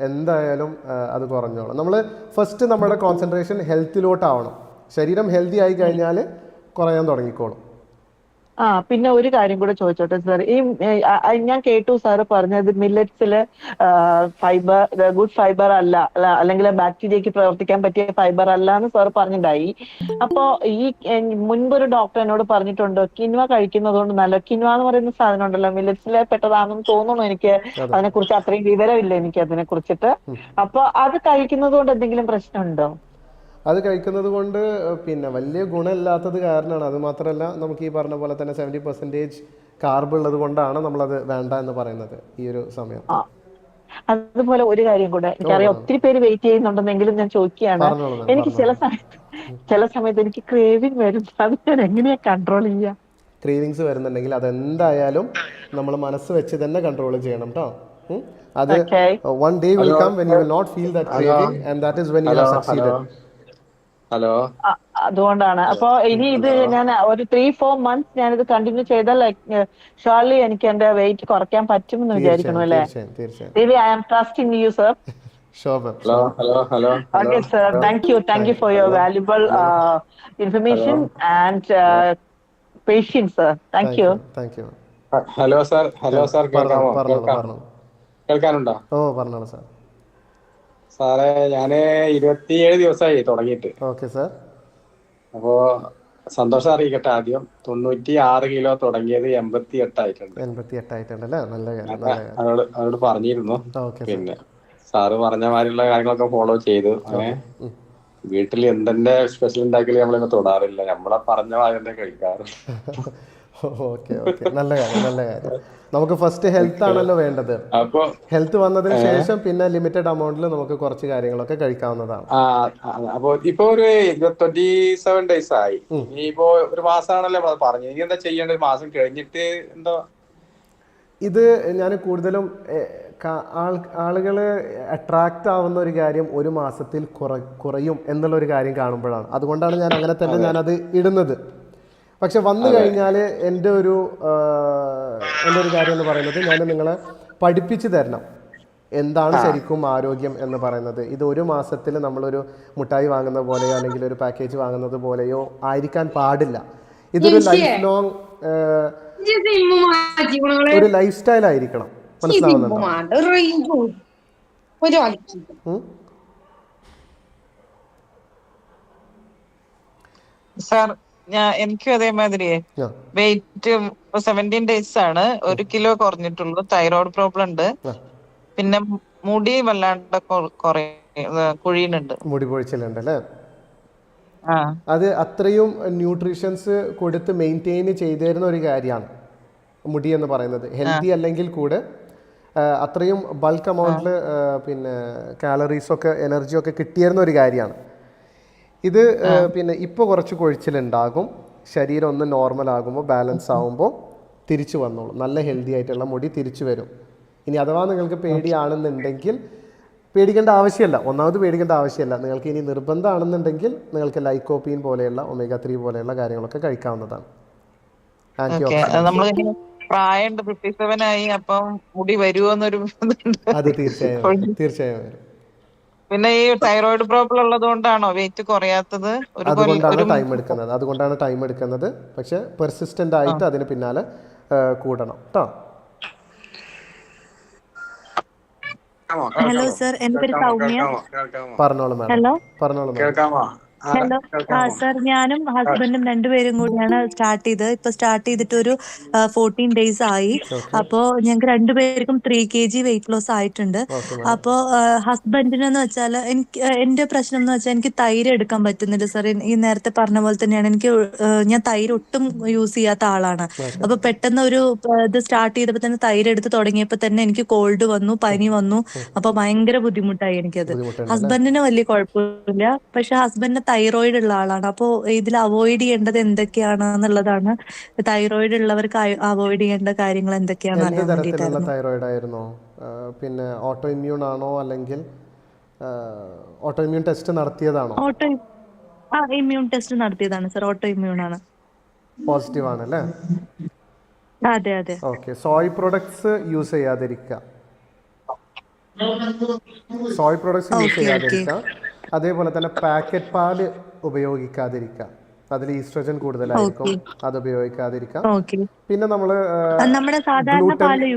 എന്തായാലും അത് കുറഞ്ഞോളാം. നമ്മൾ ഫസ്റ്റ് നമ്മുടെ കോൺസെൻട്രേഷൻ ഹെൽത്തിലോട്ടാവണം. ശരീരം ഹെൽത്തി ആയി കഴിഞ്ഞാൽ കുറയാൻ തുടങ്ങിക്കോളും. പിന്നെ ഒരു കാര്യം കൂടെ ചോദിച്ചോട്ടെ സാർ. ഞാൻ കേട്ടു സാറ് പറഞ്ഞത് മില്ലറ്റ്സില് ഫൈബർ, ഗുഡ് ഫൈബർ അല്ല, അല്ലെങ്കിൽ ബാക്ടീരിയക്ക് പ്രവർത്തിക്കാൻ പറ്റിയ ഫൈബർ അല്ല എന്ന് സാർ പറഞ്ഞിട്ടുണ്ടായി. അപ്പോ മുൻപൊരു ഡോക്ടർ എന്നോട് പറഞ്ഞിട്ടുണ്ട്, കിൻവ കഴിക്കുന്നതുകൊണ്ട് നല്ല. കിൻവ എന്ന് പറയുന്ന സാധനം ഉണ്ടല്ലോ, മില്ലറ്റ്സിലെ പെട്ടതാണെന്ന് തോന്നുന്നു. എനിക്ക് അതിനെ കുറിച്ച് അത്രയും വിവരമില്ല എനിക്ക് അതിനെ കുറിച്ചിട്ട്. അപ്പൊ അത് കഴിക്കുന്നത് കൊണ്ട് എന്തെങ്കിലും പ്രശ്നമുണ്ടോ? അത് കഴിക്കുന്നത് കൊണ്ട് പിന്നെ വലിയ ഗുണമില്ലാത്തത് കാരണമാണ്. അതുമാത്രമല്ല, നമുക്ക് ഈ പറഞ്ഞ പോലെ തന്നെ 70% കാർബ് ഉള്ളത് കൊണ്ടാണ് നമ്മളത് വേണ്ട എന്ന് പറയുന്നത് ഈ ഒരു സമയം. അതുപോലെ ഒരു കാര്യം കൂടെ, എനിക്കറിയാം ഒത്തിരി പേര് വെയിറ്റ് ചെയ്യുന്നുണ്ടെന്നെങ്കിലും ഞാൻ ചോദിക്കുകയാണ്. എനിക്ക് ചില സമയത്ത് എനിക്ക് ക്രേവിംഗ് വരും. അത് ഞാൻ എങ്ങനെയാ കൺട്രോൾ ചെയ്യാം? ക്രേവിങ്സ് വരുന്നുണ്ടെങ്കിൽ അതെന്തായാലും നമ്മൾ മനസ്സ് വെച്ച് തന്നെ കൺട്രോൾ ചെയ്യണം കേട്ടോ. അത് one day will come when you will not feel that craving, and that is when you have succeeded. Hello, അതുകൊണ്ടാണ്. അപ്പൊ ഇനി ഇത് ഞാൻ ഒരു 3-4 months ഞാനിത് കണ്ടിന്യൂ ചെയ്താൽ ഷുവർലി എനിക്ക് എന്റെ വെയിറ്റ് കുറയ്ക്കാൻ പറ്റുമെന്ന് വിചാരിക്കണം അല്ലേ? Devi, I am trusting you sir. Okay sir, thank you for your valuable information and patience sir. Thank you. Hello sir, കേൾക്കാനുണ്ടോ? പറഞ്ഞോളൂ സാർ. സാറേ, ഞാന് 27 ദിവസമായി തുടങ്ങിയിട്ട്. Okay sir. അപ്പോ സന്തോഷം അറിയിക്കട്ടെ. ആദ്യം 96 കിലോ തുടങ്ങിയത് 88 ആയിട്ടുണ്ട്. 88 ആയിട്ടുണ്ടല്ലേ? നല്ല കാര്യം. അവരോട് പറഞ്ഞിരുന്നു. പിന്നെ സാറ് പറഞ്ഞ മാതിരിയുള്ള കാര്യങ്ങളൊക്കെ ഫോളോ ചെയ്തു. അങ്ങനെ വീട്ടിൽ എന്തെന്റെ സ്പെഷ്യൽ ഉണ്ടാക്കിയാലും നമ്മളിപ്പോ തൊടാറില്ല. നമ്മളെ പറഞ്ഞ മാതിരി കഴിക്കാറ്. ഓക്കെ, നല്ല കാര്യം. നമുക്ക് ഫസ്റ്റ് ഹെൽത്ത് ആണല്ലോ വേണ്ടത്. അപ്പൊ ഹെൽത്ത് വന്നതിന് ശേഷം പിന്നെ ലിമിറ്റഡ് അമൗണ്ടിൽ നമുക്ക് കുറച്ച് കാര്യങ്ങളൊക്കെ കഴിക്കാവുന്നതാണ്. അപ്പൊ ഇപ്പൊ ഒരു 27 days ആയി. ഇനിയിപ്പോ ഒരു മാസമാണല്ലോ പറഞ്ഞു. ഇനി എന്താ ചെയ്യേണ്ടത്? ഒരു മാസം കഴിഞ്ഞിട്ട് എന്തോ? ഇത് ഞാൻ കൂടുതലും ആളുകൾ അട്രാക്റ്റ് ആവുന്ന ഒരു കാര്യം ഒരു മാസത്തിൽ കുറയും എന്നുള്ളൊരു കാര്യം കാണുമ്പോഴാണ്. അതുകൊണ്ടാണ് ഞാൻ അങ്ങനെ തന്നെ ഞാനത് ഇടുന്നത്. പക്ഷെ വന്നു കഴിഞ്ഞാൽ എൻ്റെ ഒരു കാര്യം എന്ന് പറയുന്നത്, ഞാൻ നിങ്ങളെ പഠിപ്പിച്ചു തരണം എന്താണ് ശരിക്കും ആരോഗ്യം എന്ന് പറയുന്നത്. ഇത് ഒരു മാസത്തിൽ നമ്മളൊരു മുട്ടായി വാങ്ങുന്ന പോലെയോ അല്ലെങ്കിൽ ഒരു പാക്കേജ് വാങ്ങുന്നത് പോലെയോ ആയിരിക്കാൻ പാടില്ല. ഇതൊരു ലൈഫ് ലോങ് ഒരു ലൈഫ് സ്റ്റൈൽ ആയിരിക്കണം. മനസ്സിലാവുന്നുണ്ടോ? സാർ എനിക്കും അതേമാതിരി വെയിറ്റ് 17 days ആണ്, 1 kilo കുറഞ്ഞിട്ടുള്ളൂ. തൈറോയ്ഡ് പ്രോബ്ലം ഉണ്ട്, പിന്നെ മുടി വല്ലാണ്ട് കുഴിയുന്നുണ്ട്, മുടി പൊഴിച്ചിലുണ്ട് അല്ലേ? അത് അത്രയും ന്യൂട്രീഷൻസ് കൊടുത്ത് മെയിൻറ്റെയിൻ ചെയ്തു തരുന്ന ഒരു കാര്യമാണ് മുടി എന്ന് പറയുന്നത്. ഹെൽത്തി അല്ലെങ്കിൽ കൂടെ അത്രയും ബൾക്ക് എമൗണ്ടിൽ പിന്നെ കാലറീസൊക്കെ എനർജിയൊക്കെ കിട്ടിയിരുന്ന ഒരു കാര്യമാണ് ഇത്. പിന്നെ ഇപ്പോൾ കുറച്ച് കൊഴിച്ചിലുണ്ടാകും, ശരീരം ഒന്ന് നോർമൽ ആകുമ്പോൾ ബാലൻസ് ആകുമ്പോൾ തിരിച്ചു വന്നോളും, നല്ല ഹെൽത്തി ആയിട്ടുള്ള മുടി തിരിച്ചു വരും. ഇനി അഥവാ നിങ്ങൾക്ക് പേടിയാണെന്നുണ്ടെങ്കിൽ പേടിക്കേണ്ട ആവശ്യമില്ല, ഒന്നാമത് പേടിക്കേണ്ട ആവശ്യമില്ല. നിങ്ങൾക്ക് ഇനി നിർബന്ധമാണെന്നുണ്ടെങ്കിൽ നിങ്ങൾക്ക് ലൈക്കോപ്പീൻ പോലെയുള്ള ഒമേഗ 3 പോലെയുള്ള കാര്യങ്ങളൊക്കെ കഴിക്കാവുന്നതാണ്. പ്രായം 57 ആയി, അപ്പം മുടി വരുമോന്നൊരു അത് തീർച്ചയായും വരും. പിന്നെ ഈ തൈറോയ്ഡ് പ്രോബ്ലം ഉള്ളത് കൊണ്ടാണോ വെയിറ്റ് കുറയാത്തത്? അതുകൊണ്ടാണ് ടൈം എടുക്കുന്നത്. പക്ഷെ പെർസിസ്റ്റന്റ് ആയിട്ട് അതിന് പിന്നാലെ കൂടണം കേട്ടോ. ഹലോ സർ, എൻ്റെ പേര് സൗമ്യ. പറഞ്ഞോളൂ മാഡം, പറഞ്ഞോളൂ. കേൾക്കാമോ? ഹലോ സർ, ഞാനും ഹസ്ബൻഡും രണ്ടുപേരും കൂടിയാണ് സ്റ്റാർട്ട് ചെയ്തത്. ഇപ്പൊ സ്റ്റാർട്ട് ചെയ്തിട്ട് ഒരു 14 days ആയി. അപ്പോ ഞങ്ങൾക്ക് രണ്ടുപേർക്കും 3 kg വെയിറ്റ് ലോസ് ആയിട്ടുണ്ട്. അപ്പോ ഹസ്ബൻഡിനെന്ന് വെച്ചാൽ എന്റെ പ്രശ്നം എന്ന് വെച്ചാൽ എനിക്ക് തൈര് എടുക്കാൻ പറ്റുന്നില്ല സർ. ഈ നേരത്തെ പറഞ്ഞ പോലെ തന്നെയാണ്, ഞാൻ തൈര് ഒട്ടും യൂസ് ചെയ്യാത്ത ആളാണ്. അപ്പൊ പെട്ടെന്ന് ഒരു ഇത് സ്റ്റാർട്ട് ചെയ്തപ്പോൾ തന്നെ തൈര് എടുത്ത് തുടങ്ങിയപ്പോൾ തന്നെ എനിക്ക് കോൾഡ് വന്നു, പനി വന്നു. അപ്പൊ ഭയങ്കര ബുദ്ധിമുട്ടായി എനിക്കത്. ഹസ്ബൻഡിന് വലിയ കുഴപ്പമില്ല, പക്ഷെ ഹസ്ബൻഡിന് തൈറോയിഡ് ഉള്ള ആളാണ്. അപ്പോൾ ഇതിൽ അവോയ്ഡ് ചെയ്യേണ്ടത് എന്തൊക്കെയാണ് എന്നുള്ളതാണ്. തൈറോയിഡ് ഉള്ളവർക്ക് അവോയ്ഡ് ചെയ്യേണ്ട കാര്യങ്ങൾ എന്തൊക്കെയാണെന്ന് അറിയാൻ വേണ്ടിയിട്ടായിരുന്നു. തൈറോയിഡ് ആയിരുന്നോ? പിന്നെ ഓട്ടോ ഇമ്മ്യൂൺ ആണോ അല്ലെങ്കിൽ ഓട്ടോ ഇമ്മ്യൂൺ ടെസ്റ്റ് നടത്തിയതാണോ? ഇമ്മ്യൂൺ ടെസ്റ്റ് നടത്തിയതാണ് സർ. ഓട്ടോ ഇമ്മ്യൂൺ ആണ്. പോസിറ്റീവ് ആണല്ലേ? അതെ അതെ. ഓക്കെ. സോയ് പ്രൊഡക്ട്സ് യൂസ് ചെയ്യാതിരിക്കുക. സോയ് പ്രൊഡക്ട്സ് യൂസ് ചെയ്യാതിരിക്കുക. അതേപോലെ തന്നെ പാക്കറ്റ് പാല് ഉപയോഗിക്കാതിരിക്കുക. അതിൽ ഈസ്ട്രജൻ കൂടുതലായിരിക്കും, അത് ഉപയോഗിക്കാതിരിക്കാം. പിന്നെ നമ്മള്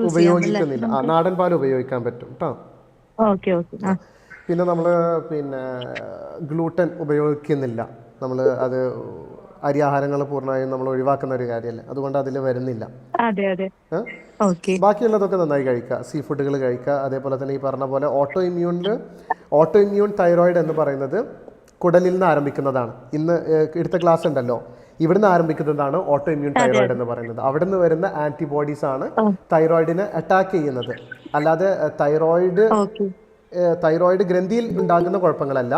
ഉപയോഗിക്കുന്നില്ല, നാടൻ പാൽ ഉപയോഗിക്കാൻ പറ്റും കേട്ടോ. പിന്നെ നമ്മള് ഗ്ലൂട്ടൻ ഉപയോഗിക്കുന്നില്ല. നമ്മൾ അത് അരിയാഹാരങ്ങൾ പൂർണ്ണമായും നമ്മൾ ഒഴിവാക്കുന്ന ഒരു കാര്യമല്ലേ, അതുകൊണ്ട് അതിൽ വരുന്നില്ല. ബാക്കിയുള്ളതൊക്കെ നന്നായി കഴിക്കുക, സീ ഫുഡുകൾ കഴിക്കുക. അതേപോലെ തന്നെ ഈ പറഞ്ഞ പോലെ ഓട്ടോ ഇമ്മ്യൂൺ തൈറോയിഡ് എന്ന് പറയുന്നത് കുടലിൽ നിന്ന് ആരംഭിക്കുന്നതാണ്. ഇന്ന് എടുത്ത ക്ലാസ് ഉണ്ടല്ലോ, ഇവിടുന്ന് ആരംഭിക്കുന്നതാണ് ഓട്ടോ ഇമ്മ്യൂൺ തൈറോയിഡ് എന്ന് പറയുന്നത്. അവിടെ നിന്ന് വരുന്ന ആന്റിബോഡീസ് ആണ് തൈറോയിഡിനെ അറ്റാക്ക് ചെയ്യുന്നത്. അല്ലാതെ തൈറോയിഡ് ഗ്രന്ഥിയിൽ ഉണ്ടാകുന്ന കുഴപ്പങ്ങളല്ല,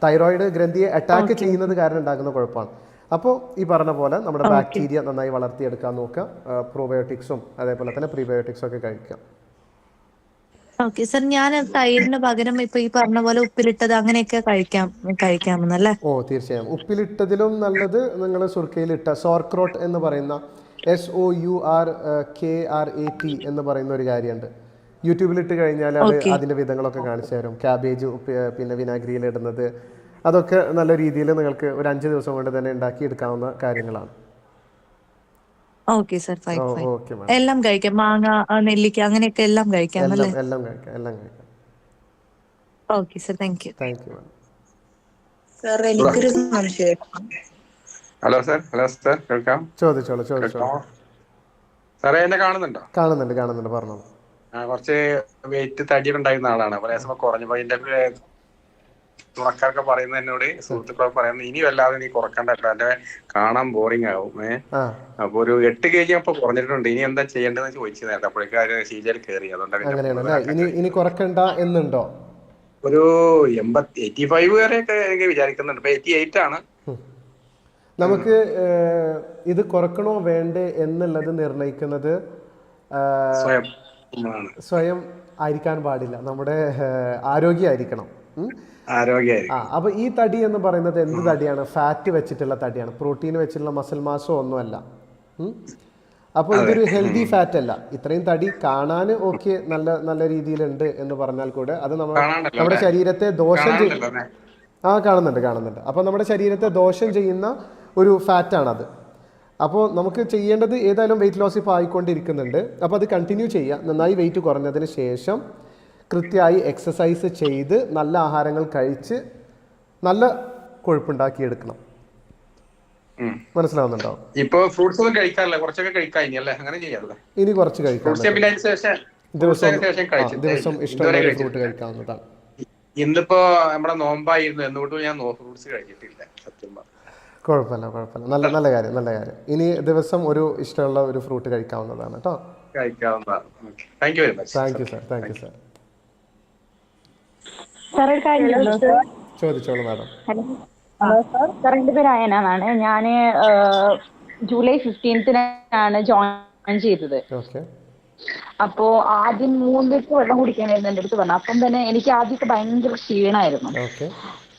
തൈറോയിഡ് ഗ്രന്ഥിയെ അറ്റാക്ക് ചെയ്യുന്നത് കാരണം ഉണ്ടാകുന്ന കുഴപ്പമാണ്. അപ്പോൾ ഈ പറഞ്ഞ പോലെ നമ്മുടെ ബാക്ടീരിയ നന്നായി വളർത്തിയെടുക്കാൻ നോക്കുക. പ്രോബയോട്ടിക്സും അതേപോലെ തന്നെ പ്രീബയോട്ടിക്സും ഒക്കെ കഴിക്കുക. ഓക്കെ സർ, ഞാൻ തൈരിന് പകരം ഇപ്പൊ ഈ പറഞ്ഞ പോലെ ഉപ്പിലിട്ടത് അങ്ങനെയൊക്കെ കഴിക്കാമെന്നല്ലേ? ഓ തീർച്ചയായും. ഉപ്പിലിട്ടതിലും നല്ലത് നിങ്ങൾ സുർക്കയിലിട്ട സോർക്രോട്ട് എന്ന് പറയുന്ന SOURKRAT എന്ന് പറയുന്ന ഒരു കാര്യമുണ്ട്. യൂട്യൂബിലിട്ട് കഴിഞ്ഞാൽ അതിന്റെ വിധങ്ങളൊക്കെ കാണിച്ചു തരും. ക്യാബേജ് പിന്നെ വിനാഗിരിയിൽ ഇടുന്നത്, അതൊക്കെ നല്ല രീതിയിൽ നിങ്ങൾക്ക് ഒരു 5 ദിവസം കൊണ്ട് തന്നെ ഉണ്ടാക്കി എടുക്കാവുന്ന കാര്യങ്ങളാണ്. ഓക്കെ സർ, എല്ലാം കഴിക്കാം. മാങ്ങ, നെല്ലിക്ക അങ്ങനെയൊക്കെ എല്ലാം കഴിക്കാം അല്ലേ? എല്ലാം കഴിക്കാം. Okay sir, thank U. Sir, എനിക്കൊരു സംശയം. ഹലോ സർ കേൾക്കാം? ചോദിച്ചോളൂ. സാറേ, എന്നെ കാണുന്നുണ്ടോ? കാണുന്നുണ്ട്, പറഞ്ഞോളൂ. കുറച്ച് വെയിറ്റ് തടിയൊക്കെ ഉണ്ടായിരുന്ന ആളാണ്. കുറേ സമയം കുറഞ്ഞപ്പോ എന്റെ തുണക്കാരൊക്കെ പറയുന്നത്, എന്നോട് സുഹൃത്തുക്കളൊക്കെ പറയുന്നത്, ഇനി വല്ലാതെ നീ കുറക്കണ്ട, എന്റെ കാണാൻ ബോറിംഗ് ആവും. അപ്പൊ ഒരു 8 kg അപ്പൊ കുറഞ്ഞിട്ടുണ്ട്. ഇനി എന്താ ചെയ്യേണ്ടതെന്ന് ചോദിച്ചു നേരത്തെ. അപ്പോഴേക്കും ശീലയിൽ കയറി. അതുകൊണ്ടാണ് ഇനി കുറക്കണ്ട എന്നുണ്ടോ? ഒരു 85 വരെയൊക്കെ എനിക്ക് വിചാരിക്കുന്നുണ്ട്. ഇപ്പൊ 88 ആണ്. നമുക്ക് ഇത് കുറക്കണോ വേണ്ടേ എന്നുള്ളത് നിർണയിക്കുന്നത് സ്വയം ആയിരിക്കാൻ പാടില്ല, നമ്മുടെ ആരോഗ്യമായിരിക്കണം. അപ്പോൾ ഈ തടി എന്ന് പറയുന്നത് എന്ത് തടിയാണ്? ഫാറ്റ് വെച്ചിട്ടുള്ള തടിയാണ്, പ്രോട്ടീൻ വെച്ചിട്ടുള്ള മസിൽ മാസോ ഒന്നുമല്ല. അപ്പോൾ ഇതൊരു ഹെൽത്തി ഫാറ്റ് അല്ല. ഇത്രയും തടി കാണാൻ ഓക്കെ നല്ല നല്ല രീതിയിലുണ്ട് എന്ന് പറഞ്ഞാൽ കൂടെ അത് നമ്മുടെ ശരീരത്തെ ദോഷം കാണുന്നുണ്ട്. അപ്പോൾ നമ്മുടെ ശരീരത്തെ ദോഷം ചെയ്യുന്ന ഒരു ഫാറ്റാണത്. അപ്പോൾ നമുക്ക് ചെയ്യേണ്ടത് ഏതായാലും വെയിറ്റ് ലോസ് ഇപ്പോൾ ആയിക്കൊണ്ടിരിക്കുന്നുണ്ട്. അപ്പോൾ അത് കണ്ടിന്യൂ ചെയ്യുക. നന്നായി വെയിറ്റ് കുറഞ്ഞതിന് ശേഷം കൃത്യമായി എക്സസൈസ് ചെയ്ത് നല്ല ആഹാരങ്ങൾ കഴിച്ച് നല്ല കൊഴുപ്പുണ്ടാക്കിയെടുക്കണം. മനസ്സിലാവുന്നുണ്ടോ? ഇപ്പൊ ഫ്രൂട്ട്സ് ഒന്നും കഴിക്കാറില്ല, കുറച്ചൊക്കെ കഴിക്കാം അങ്ങനെ ചെയ്യാറില്ല. ഇനി കുറച്ച് കഴിക്കാം, ദിവസം ഇഷ്ടമുള്ള ഫ്രൂട്ട് കഴിക്കാവുന്നതാണ്. ഇന്നിപ്പോ നമ്മുടെ നോമ്പായിരുന്നു, എന്തുകൊണ്ടും ഞാൻ ഫ്രൂട്ട്സ് കഴിച്ചിട്ടില്ല സത്യം പറഞ്ഞു. കുഴപ്പമില്ല. നല്ല കാര്യം. ഇനി ദിവസം ഒരു ഇഷ്ടമുള്ള ഒരു ഫ്രൂട്ട് കഴിക്കാവുന്നതാണ് കേട്ടോ. Thank you very much. Thank you sir. ചോദിച്ചോളൂ മാഡം. ഹലോ സാർ, എൻ്റെ പേര് അയന എന്നാണ്. ഞാൻ ജൂലൈ 15-നാണ് ജോയിൻ ചെയ്തത്. അപ്പോ ആദ്യം 3 ലിറ്റർ വെള്ളം കുടിക്കാനായിരുന്നു എൻ്റെ അടുത്ത് പറഞ്ഞു. അപ്പം തന്നെ എനിക്ക് ആദ്യമൊക്കെ ഭയങ്കര ക്ഷീണമായിരുന്നു.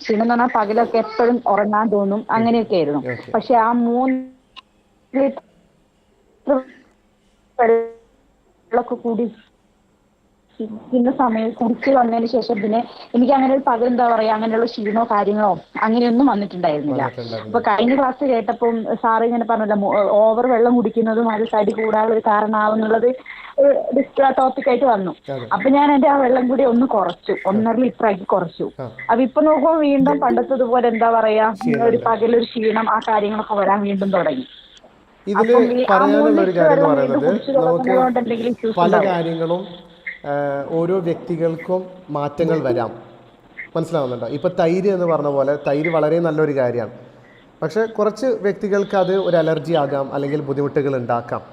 ക്ഷീണം എന്ന് പറഞ്ഞാൽ പകലൊക്കെ എപ്പോഴും ഉറങ്ങാൻ തോന്നും, അങ്ങനെയൊക്കെ ആയിരുന്നു. പക്ഷെ ആ 3 ലിറ്റർ വെള്ളമൊക്കെ കൂടി സമയം കുടിച്ച് വന്നതിന് ശേഷം പിന്നെ എനിക്ക് അങ്ങനെ ഒരു പകൽ എന്താ പറയാ അങ്ങനെയുള്ള ക്ഷീണോ കാര്യങ്ങളോ അങ്ങനെയൊന്നും വന്നിട്ടുണ്ടായിരുന്നില്ല. അപ്പൊ കഴിഞ്ഞ ക്ലാസ് കേട്ടപ്പം സാറ് ഇങ്ങനെ പറഞ്ഞല്ലോ, ഓവർ വെള്ളം കുടിക്കുന്നതും അത് തടി കൂടാനുള്ള ഒരു കാരണമാവുന്നുള്ളത് ടോപ്പിക് ആയിട്ട് വന്നു. അപ്പൊ ഞാൻ എന്റെ ആ വെള്ളം കൂടി ഒന്ന് കുറച്ചു, 1.5 ലിറ്റർ ആക്കി കുറച്ചു. അപ്പൊ ഇപ്പൊ നോക്കുമ്പോൾ വീണ്ടും പണ്ടത്തതുപോലെ എന്താ പറയാ ഒരു പകലൊരു ക്ഷീണം ആ കാര്യങ്ങളൊക്കെ വരാൻ വീണ്ടും തുടങ്ങി. ഇതില് പറയാനുള്ള ഒരു കാര്യം എന്ന് പറയുന്നത്, നമുക്ക് പല കാര്യങ്ങളും ഓരോ വ്യക്തികൾക്കും മാറ്റങ്ങൾ വരാം. മനസ്സിലാവുന്നുണ്ടോ? ഇപ്പൊ തൈര് എന്ന് പറഞ്ഞ പോലെ തൈര് വളരെ നല്ലൊരു കാര്യമാണ്. പക്ഷെ കുറച്ച് വ്യക്തികൾക്ക് അത് ഒരു അലർജി ആകാം, അല്ലെങ്കിൽ ബുദ്ധിമുട്ടുകൾ ഉണ്ടാക്കാം.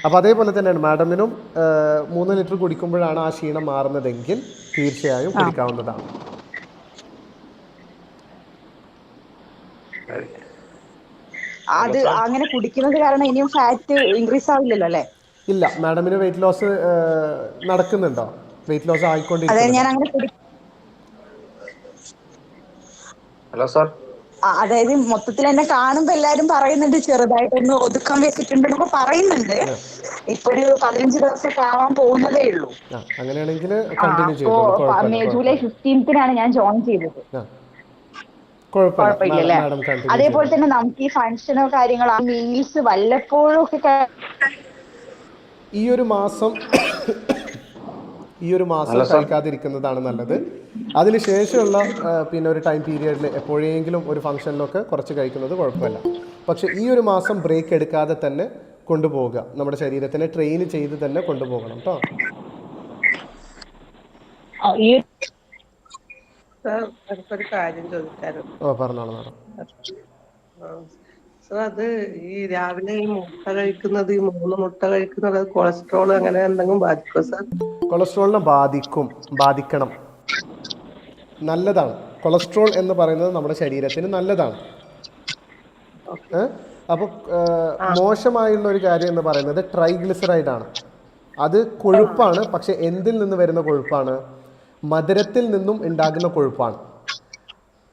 അപ്പൊ അതേപോലെ തന്നെയാണ് മാഡമിനും 3 ലിറ്റർ കുടിക്കുമ്പോഴാണ് ആ ക്ഷീണം മാറുന്നതെങ്കിൽ തീർച്ചയായും കുടിക്കാവുന്നതാണ്. അത് അങ്ങനെ കുടിക്കുന്നത് കാരണം ഇനിയും ഫാറ്റ് ഇൻക്രീസ് ആവില്ലല്ലോ അല്ലേ? ഇല്ല, മാഡമിന് വെയിറ്റ് ലോസ് നടക്കുന്നുണ്ടോ? വെയിറ്റ് ലോസ് ആയിക്കൊണ്ടിരിക്കുന്നു. ഹലോ സാർ, അതായത് മൊത്തത്തിൽ എന്നെ കാണുമ്പോ എല്ലാരും പറയുന്നുണ്ട് ചെറുതായിട്ടൊന്ന് ഒതുക്കം വെച്ചിട്ടുണ്ടെന്നൊക്കെ പറയുന്നുണ്ട്. ഇപ്പൊ ഒരു 15 ദിവസമൊക്കെ ആവാൻ പോകുന്നതേ ഉള്ളൂ. അങ്ങനെയാണെങ്കിൽ കണ്ടിന്യൂ ചെയ്തോ. ജൂലൈ 15-നാണ് ഞാൻ ജോയിൻ ചെയ്തത്. കുഴപ്പമില്ല. അതേപോലെ തന്നെ നമുക്ക് ഈ ഫംഗ്ഷനോ കാര്യങ്ങളോ മീൽസ് വല്ലപ്പോഴും ഒക്കെ ഈ ഒരു മാസം കഴിക്കാതിരിക്കുന്നതാണ് നല്ലത്. അതിനുശേഷമുള്ള പിന്നെ ഒരു ടൈം പീരിയഡിൽ എപ്പോഴെങ്കിലും ഒരു ഫംഗ്ഷനിലൊക്കെ കുറച്ച് കഴിക്കുന്നത് കുഴപ്പമില്ല. പക്ഷെ ഈ ഒരു മാസം ബ്രേക്ക് എടുക്കാതെ തന്നെ കൊണ്ടുപോവുക. നമ്മുടെ ശരീരത്തിനെ ട്രെയിൻ ചെയ്ത് തന്നെ കൊണ്ടുപോകണം കേട്ടോ. ഒരു കാര്യം ചോദിക്കാറുണ്ട്. പറഞ്ഞോളൂ മാഡം. അത് ഈ രാവിലെ ഈ മുട്ട കഴിക്കുന്നത്, ഈ 3 മുട്ട കഴിക്കുന്നത് കൊളസ്ട്രോൾ അങ്ങനെ എന്തെങ്കിലും ബാധിക്കുമോ സാർ? കൊളസ്ട്രോളിനെ ബാധിക്കണം. നല്ലതാണ്. കൊളസ്ട്രോൾ എന്ന് പറയുന്നത് നമ്മുടെ ശരീരത്തിന് നല്ലതാണ്. അപ്പോൾ മോശമായുള്ള ഒരു കാര്യം എന്ന് പറയുന്നത് ട്രൈഗ്ലിസറൈഡ് ആണ്. അത് കൊഴുപ്പാണ്. പക്ഷെ എന്തിൽ നിന്ന് വരുന്ന കൊഴുപ്പാണ്? മധുരത്തിൽ നിന്നും ഉണ്ടാകുന്ന കൊഴുപ്പാണ്.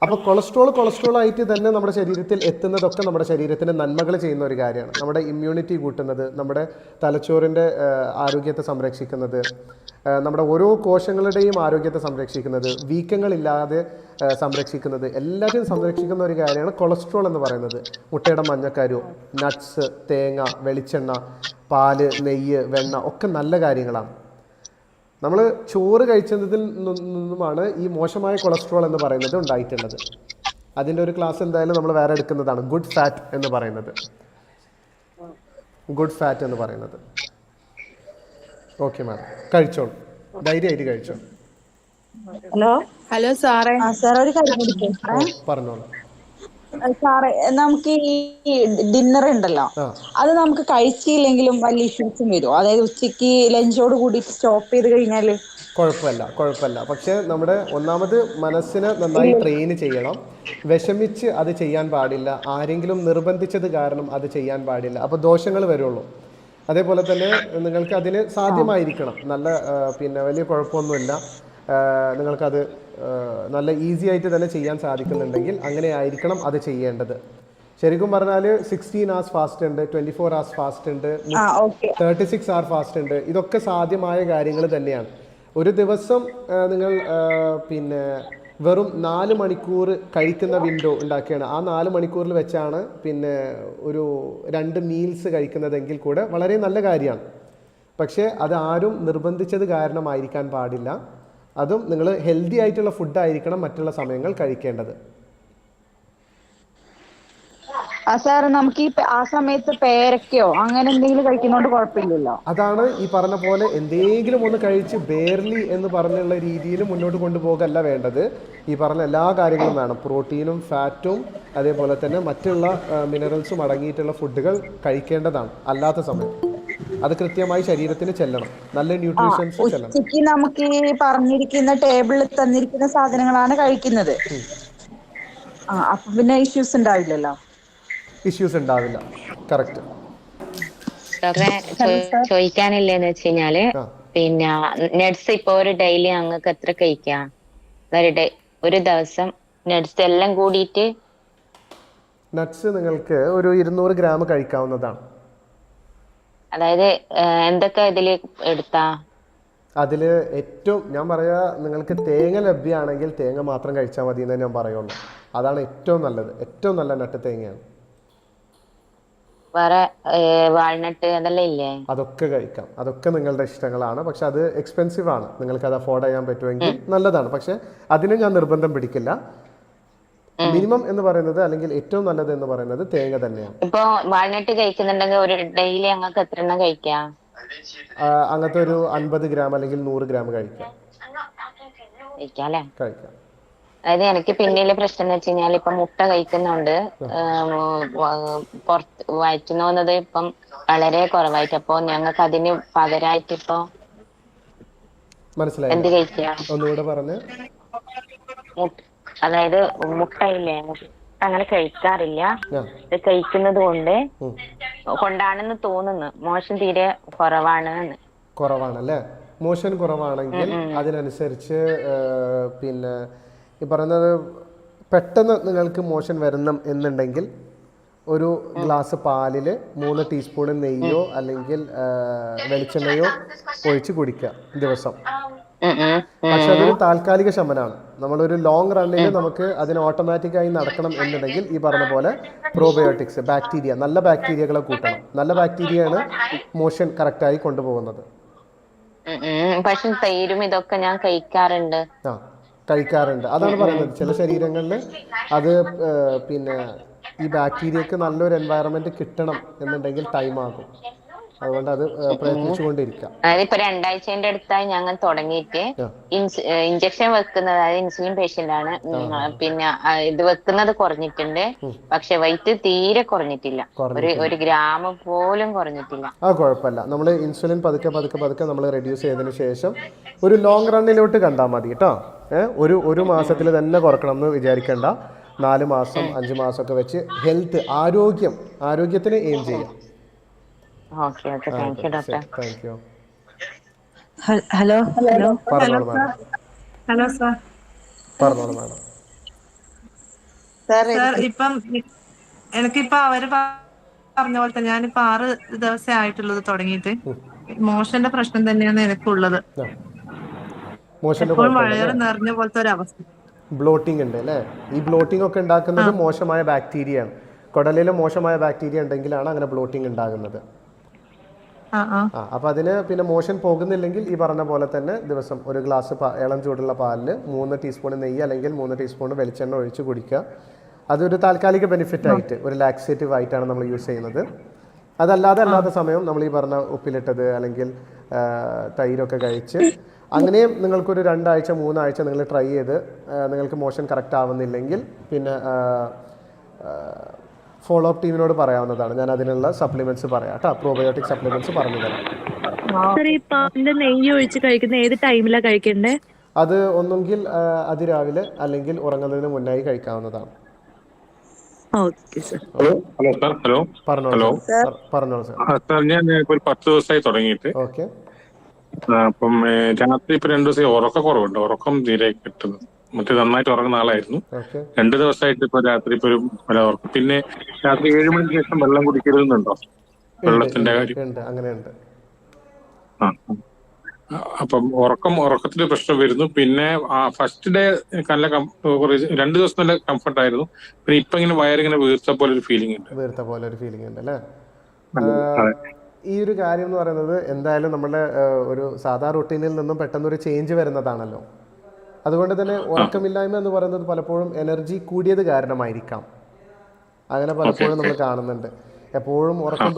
അപ്പോൾ കൊളസ്ട്രോൾ ആയിട്ട് തന്നെ നമ്മുടെ ശരീരത്തിൽ എത്തുന്നതൊക്കെ നമ്മുടെ ശരീരത്തിന് നന്മകൾ ചെയ്യുന്ന ഒരു കാര്യമാണ്. നമ്മുടെ ഇമ്മ്യൂണിറ്റി കൂട്ടുന്നത്, നമ്മുടെ തലച്ചോറിൻ്റെ ആരോഗ്യത്തെ സംരക്ഷിക്കുന്നത്, നമ്മുടെ ഓരോ കോശങ്ങളുടെയും ആരോഗ്യത്തെ സംരക്ഷിക്കുന്നത്, വീക്കങ്ങളില്ലാതെ സംരക്ഷിക്കുന്നത്, എല്ലാത്തിനും സംരക്ഷിക്കുന്ന ഒരു കാര്യമാണ് കൊളസ്ട്രോൾ എന്ന് പറയുന്നത്. മുട്ടയുടെ മഞ്ഞക്കരു, നട്ട്സ്, തേങ്ങ, വെളിച്ചെണ്ണ, പാല്, നെയ്യ്, വെണ്ണ ഒക്കെ നല്ല കാര്യങ്ങളാണ്. നമ്മൾ ചോറ് കഴിച്ചതിൽ നിന്നുമാണ് ഈ മോശമായ കൊളസ്ട്രോൾ എന്ന് പറയുന്നത് ഉണ്ടായിട്ടുള്ളത്. അതിൻ്റെ ഒരു ക്ലാസ് എന്തായാലും നമ്മൾ വേറെ എടുക്കുന്നതാണ്. ഗുഡ് ഫാറ്റ് എന്ന് പറയുന്നത്. ഓക്കെ മാഡം, കഴിച്ചോളൂ, ധൈര്യമായിട്ട് കഴിച്ചോളൂ. ഹലോ സാറേ, ഒരു കാര്യം പറഞ്ഞോളൂ. സാറേ, നമുക്ക് ഈ ഡിന്നർ ഉണ്ടല്ലോ, അത് നമുക്ക് കഴിച്ചില്ലെങ്കിലും വലിയ ഇഷ്യൂസും വരും. അതായത് ഉച്ചക്ക് ലഞ്ചോട് കൂടി സ്റ്റോപ്പ് ചെയ്ത് കഴിഞ്ഞാല് കുഴപ്പമില്ല. പക്ഷെ നമ്മുടെ ഒന്നാമത് മനസ്സിനെ നന്നായി ട്രെയിൻ ചെയ്യണം. വിഷമിച്ച് അത് ചെയ്യാൻ പാടില്ല. ആരെങ്കിലും നിർബന്ധിച്ചത് കാരണം അത് ചെയ്യാൻ പാടില്ല. അപ്പോൾ ദോഷങ്ങൾ വരുള്ളൂ. അതേപോലെ തന്നെ നിങ്ങൾക്ക് അതിന് സാധ്യമായിരിക്കണം. നല്ല പിന്നെ വലിയ കുഴപ്പമൊന്നുമില്ല. നിങ്ങൾക്കത് നല്ല ഈസി ആയിട്ട് തന്നെ ചെയ്യാൻ സാധിക്കുന്നുണ്ടെങ്കിൽ അങ്ങനെ ആയിരിക്കണം അത് ചെയ്യേണ്ടത്. ശരിക്കും പറഞ്ഞാൽ 16 hours ഫാസ്റ്റ് ഉണ്ട്, 24 hours ഫാസ്റ്റ് ഉണ്ട്, 36 hour ഫാസ്റ്റ് ഉണ്ട്. ഇതൊക്കെ സാധ്യമായ കാര്യങ്ങൾ തന്നെയാണ്. ഒരു ദിവസം നിങ്ങൾ പിന്നെ വെറും 4 മണിക്കൂർ കഴിക്കുന്ന വിൻഡോ ഉണ്ടാക്കുകയാണ്. ആ 4 മണിക്കൂറിൽ വെച്ചാണ് പിന്നെ ഒരു 2 മീൽസ് കഴിക്കുന്നതെങ്കിൽ കൂടെ വളരെ നല്ല കാര്യമാണ്. പക്ഷേ അത് ആരും നിർബന്ധിച്ചത് കാരണമായിരിക്കാൻ പാടില്ല. അതും നിങ്ങൾ ഹെൽത്തി ആയിട്ടുള്ള ഫുഡായിരിക്കണം മറ്റുള്ള സമയങ്ങൾ കഴിക്കേണ്ടത്. സാർ നമുക്ക് ഈ ആ സമയത്ത് പേരക്കയോ അങ്ങനെ എന്തെങ്കിലും കഴിക്കുന്നോണ്ട് കുഴപ്പമില്ലല്ലോ? അതാണ് ഈ പറഞ്ഞ പോലെ എന്തെങ്കിലും ഒന്ന് കഴിച്ച് ബെയർലി എന്ന് പറഞ്ഞുള്ള രീതിയിൽ മുന്നോട്ട് കൊണ്ടുപോകല്ല വേണ്ടത്. ഈ പറഞ്ഞ എല്ലാ കാര്യങ്ങളും വേണം. പ്രോട്ടീനും ഫാറ്റും അതേപോലെ തന്നെ മറ്റുള്ള മിനറൽസും അടങ്ങിയിട്ടുള്ള ഫുഡുകൾ കഴിക്കേണ്ടതാണ്. അല്ലാത്ത സമയം അത് കൃത്യമായി ശരീരത്തിന് ചെല്ലണം, നല്ല ന്യൂട്രീഷൻസ് ചെല്ലണം. ഉച്ചയ്ക്ക് നമുക്ക് ഈ പറഞ്ഞിരിക്കുന്ന ടേബിളിൽ തന്നിരിക്കുന്ന സാധനങ്ങളാണ് കഴിക്കുന്നത്. അപ്പൊ പിന്നെ ഇഷ്യൂസ് ഉണ്ടാവില്ലല്ലോ? ഇഷ്യൂസ് ഉണ്ടാവില്ല. കറക്റ്റ്. ചോദിക്കാനില്ലെന്ന് വെച്ച് കഴിഞ്ഞാല് പിന്നെ നട്സ് ഇപ്പൊ ഒരു ഡെയിലി ഞങ്ങൾക്ക് എത്ര കഴിക്കാം? ഒരു ദിവസം നട്സ് എല്ലാം കൂടിയിട്ട് നട്സ് നിങ്ങൾക്ക് ഒരു 200 ഗ്രാം കഴിക്കാവുന്നതാണ്. അതായത് എന്തൊക്കെ ഇതില് എടുത്താ? അതിൽ ഏറ്റവും ഞാൻ പറയാ, നിങ്ങൾക്ക് തേങ്ങ ലഭ്യമാണെങ്കിൽ തേങ്ങ മാത്രം കഴിച്ചാൽ മതി എന്നേ ഞാൻ പറയുള്ളൂ. അതാണ് ഏറ്റവും നല്ലത്. ഏറ്റവും നല്ല നട്ട് തേങ്ങയാണ്. വേറെ വാൾനട്ട് അതെല്ലാം ഇല്ലേ? അതൊക്കെ കഴിക്കാം. അതൊക്കെ നിങ്ങളുടെ ഇഷ്ടങ്ങളാണ്. പക്ഷെ അത് എക്സ്പെൻസീവ് ആണ്. നിങ്ങൾക്ക് അത് അഫോർഡ് ചെയ്യാൻ പറ്റുമെങ്കിൽ നല്ലതാണ്. പക്ഷെ അതിന് ഞാൻ നിർബന്ധം പിടിക്കില്ല. മിനിമം എന്ന് പറയുന്നത് അല്ലെങ്കിൽ ഏറ്റവും നല്ലത് എന്ന് പറയുന്നത് തേങ്ങ തന്നെയാണ്. ഇപ്പൊ വാൾനട്ട് കഴിക്കുന്നുണ്ടെങ്കിൽ ഒരു ഡെയിലി ഞങ്ങൾക്ക് എത്ര എണ്ണം കഴിക്കാം? അങ്ങനത്തെ ഒരു 50 ഗ്രാം അല്ലെങ്കിൽ 100 ഗ്രാം കഴിക്കാം. കഴിക്കാം. അതായത് എനിക്ക് പിന്നെയുള്ള പ്രശ്നം എന്ന് വെച്ച് കഴിഞ്ഞാൽ ഇപ്പൊ മുട്ട കഴിക്കുന്നുണ്ട്, പുറത്ത് വയറ്റുന്നു പോകുന്നത് ഇപ്പം വളരെ കുറവായിട്ട്. അപ്പൊ ഞങ്ങൾക്ക് അതിന് പകരമായിട്ട് ഇപ്പൊ എന്ത് കഴിക്കാം? ഒന്നുകൂടെ പറഞ്ഞ്. അതായത് മുട്ടയില്ലേ, അങ്ങനെ കഴിക്കാറില്ല. ഇത് കഴിക്കുന്നത് കൊണ്ടാണെന്ന് തോന്നുന്നു. മോഷൻ തീരെ കുറവാണല്ലേ? മോഷൻ കുറവാണെങ്കിൽ അതിനനുസരിച്ച് പിന്നെ ഈ പറയുന്നത് പെട്ടെന്ന് നിങ്ങൾക്ക് മോഷൻ വരണം എന്നുണ്ടെങ്കിൽ ഒരു ഗ്ലാസ് പാലിൽ 3 ടീസ്പൂൺ നെയ്യോ അല്ലെങ്കിൽ വെളിച്ചെണ്ണയോ ഒഴിച്ച് കുടിക്കുക ദിവസം. പക്ഷെ അതൊരു താൽക്കാലിക ശമനമാണ്. നമ്മളൊരു ലോങ് റണ്ണിൽ നമുക്ക് അതിന് ഓട്ടോമാറ്റിക്കായി നടക്കണം എന്നുണ്ടെങ്കിൽ ഈ പറഞ്ഞ പോലെ പ്രോബയോട്ടിക്സ്, ബാക്ടീരിയ, നല്ല ബാക്ടീരിയകളെ കൂട്ടണം. നല്ല ബാക്ടീരിയയാണ് മോഷൻ കറക്റ്റായി കൊണ്ടുപോകുന്നത്. പക്ഷെ തൈരും ഇതൊക്കെ ഞാൻ കഴിക്കാറുണ്ട്. അതാണ് പറയുന്നത്. ചില ശരീരങ്ങളിൽ അത് പിന്നെ ഈ ബാക്ടീരിയക്ക് നല്ലൊരു എൻവയറമെന്റ് കിട്ടണം എന്നുണ്ടെങ്കിൽ ടൈം ആകും. അതുകൊണ്ട് അത് പ്രയത്നിച്ചുകൊണ്ടിരിക്കാം. അതായത് ഇപ്പൊ 2 ആഴ്ചന്റെ അടുത്തായി ഞങ്ങൾ തുടങ്ങിയിട്ട് ഇഞ്ചക്ഷൻ വെക്കുന്നത്, അതായത് ഇൻസുലിൻ പേഷ്യന്റ് ആണ്. പിന്നെ ഇത് വെക്കുന്നത് കുറഞ്ഞിട്ടുണ്ട്, പക്ഷെ വെയിറ്റ് തീരെ കുറഞ്ഞിട്ടില്ല. ഒരു ഗ്രാം പോലും കുറഞ്ഞിട്ടില്ല. കുഴപ്പമില്ല. നമ്മൾ ഇൻസുലിൻ പതുക്കെ നമ്മൾ റെഡ്യൂസ് ചെയ്തതിനു ശേഷം ഒരു ലോങ് റണ്ണിലോട്ട് കണ്ടാൽ മതി കേട്ടോ. ഒരു മാസത്തിൽ തന്നെ കുറക്കണം എന്ന് വിചാരിക്കേണ്ട. 4 മാസം 5 മാസം ഒക്കെ വെച്ച് ഹെൽത്ത്, ആരോഗ്യത്തിന് എയിം ചെയ്യാം. ഹലോ പറഞ്ഞോളൂ മാഡം. ഇപ്പം എനിക്കിപ്പോ അവര് പറഞ്ഞ പോലെ തന്നെ ഞാനിപ്പോ 6 ദിവസമേ ആയിട്ടുള്ളത് തുടങ്ങിയിട്ട്. മോഷന്റെ പ്രശ്നം തന്നെയാണ് എനിക്കുള്ളത്. വയറ് നിറഞ്ഞ പോലത്തെ ഒരു അവസ്ഥ. ബ്ലോട്ടിംഗ് ഉണ്ട് അല്ലേ? ഈ ബ്ലോട്ടിംഗ് ഒക്കെ ഉണ്ടാക്കുന്നത് മോശമായ ബാക്ടീരിയയാണ്. കുടലിൽ മോശമായ ബാക്ടീരിയ ഉണ്ടെങ്കിലാണ് അങ്ങനെ ബ്ലോട്ടിംഗ് ഉണ്ടാകുന്നത്. അപ്പൊ അതിന് പിന്നെ മോഷൻ പോകുന്നില്ലെങ്കിൽ ഈ പറഞ്ഞ പോലെ തന്നെ ദിവസം ഒരു ഗ്ലാസ് ഇളം ചൂടുള്ള പാലിൽ 3 ടീസ്പൂൺ നെയ്യ് അല്ലെങ്കിൽ 3 ടീസ്പൂൺ വെളിച്ചെണ്ണ ഒഴിച്ച് കുടിക്കുക. അതൊരു താൽക്കാലിക ബെനിഫിറ്റ് ആയിട്ട്, ഒരു ലാക്സേറ്റീവ് ആയിട്ടാണ് നമ്മൾ യൂസ് ചെയ്യുന്നത്. അല്ലാത്ത സമയം നമ്മൾ ഈ പറഞ്ഞ ഉപ്പിലിട്ടത് അല്ലെങ്കിൽ തൈരൊക്കെ കഴിച്ച് അങ്ങനെയും നിങ്ങൾക്കൊരു 2 ആഴ്ച 3 ആഴ്ച നിങ്ങൾ ട്രൈ ചെയ്ത് നിങ്ങൾക്ക് മോഷൻ കറക്റ്റ് ആവുന്നില്ലെങ്കിൽ പിന്നെ ഫോളോ അപ്പ് ടീമിനോട് പറയാവുന്നതാണ്. ഞാൻ അതിനുള്ള സപ്ലിമെന്റ്സ് പറയാം കേട്ടോ. പ്രോബയോട്ടിക് സപ്ലിമെന്റ്സ് പറഞ്ഞു തരാം. നെയ്യ് ഒഴിച്ച് കഴിക്കുന്ന ഏത് ടൈമിലാണ് കഴിക്കണ്ടേ? അത് ഒന്നുകിൽ അതിരാവിലെ അല്ലെങ്കിൽ ഉറങ്ങുന്നതിന് മുന്നായി കഴിക്കാവുന്നതാണ്. പറഞ്ഞോളൂ സാർ. ഞാൻ ഒരു 10 ദിവസമായി തുടങ്ങിയിട്ട്. അപ്പം രാത്രി ഇപ്പൊ 2 ദിവസം ഉറക്കം കുറവുണ്ട്, ഉറക്കം തീരെ കിട്ടുന്നു. മറ്റേ നന്നായിട്ട് ഉറങ്ങുന്ന ആളായിരുന്നു. 2 ദിവസമായിട്ട് ഇപ്പൊ രാത്രി ഇപ്പൊ ഒരു ഉറക്കം. പിന്നെ രാത്രി 7 മണിക്ക് ശേഷം വെള്ളം കുടിക്കരുതെന്നുണ്ടോ വെള്ളത്തിന്റെ കാര്യം? അങ്ങനെയുണ്ട്. അപ്പം ഉറക്കത്തിന്റെ പ്രശ്നം വരുന്നു. പിന്നെ ഫസ്റ്റ് ഡേ നല്ല 2 ദിവസം നല്ല കംഫർട്ട് ആയിരുന്നു. പിന്നെ ഇപ്പൊ ഇങ്ങനെ വയറിങ്ങനെ വീർത്ത പോലെ ഒരു ഫീലിംഗ് ഉണ്ട് അല്ലേ? ഈ ഒരു കാര്യം എന്ന് പറയുന്നത് എന്തായാലും നമ്മുടെ ഒരു സാധാ റൊട്ടീനിൽ നിന്നും പെട്ടെന്നൊരു ചേഞ്ച് വരുന്നതാണല്ലോ. അതുകൊണ്ട് തന്നെ ഉറക്കമില്ലായ്മ എന്ന് പറയുന്നത് പലപ്പോഴും എനർജി കൂടിയത് കാരണമായിരിക്കാം. അങ്ങനെ പലപ്പോഴും നമ്മൾ കാണുന്നുണ്ട്. എപ്പോഴും ഉറക്കം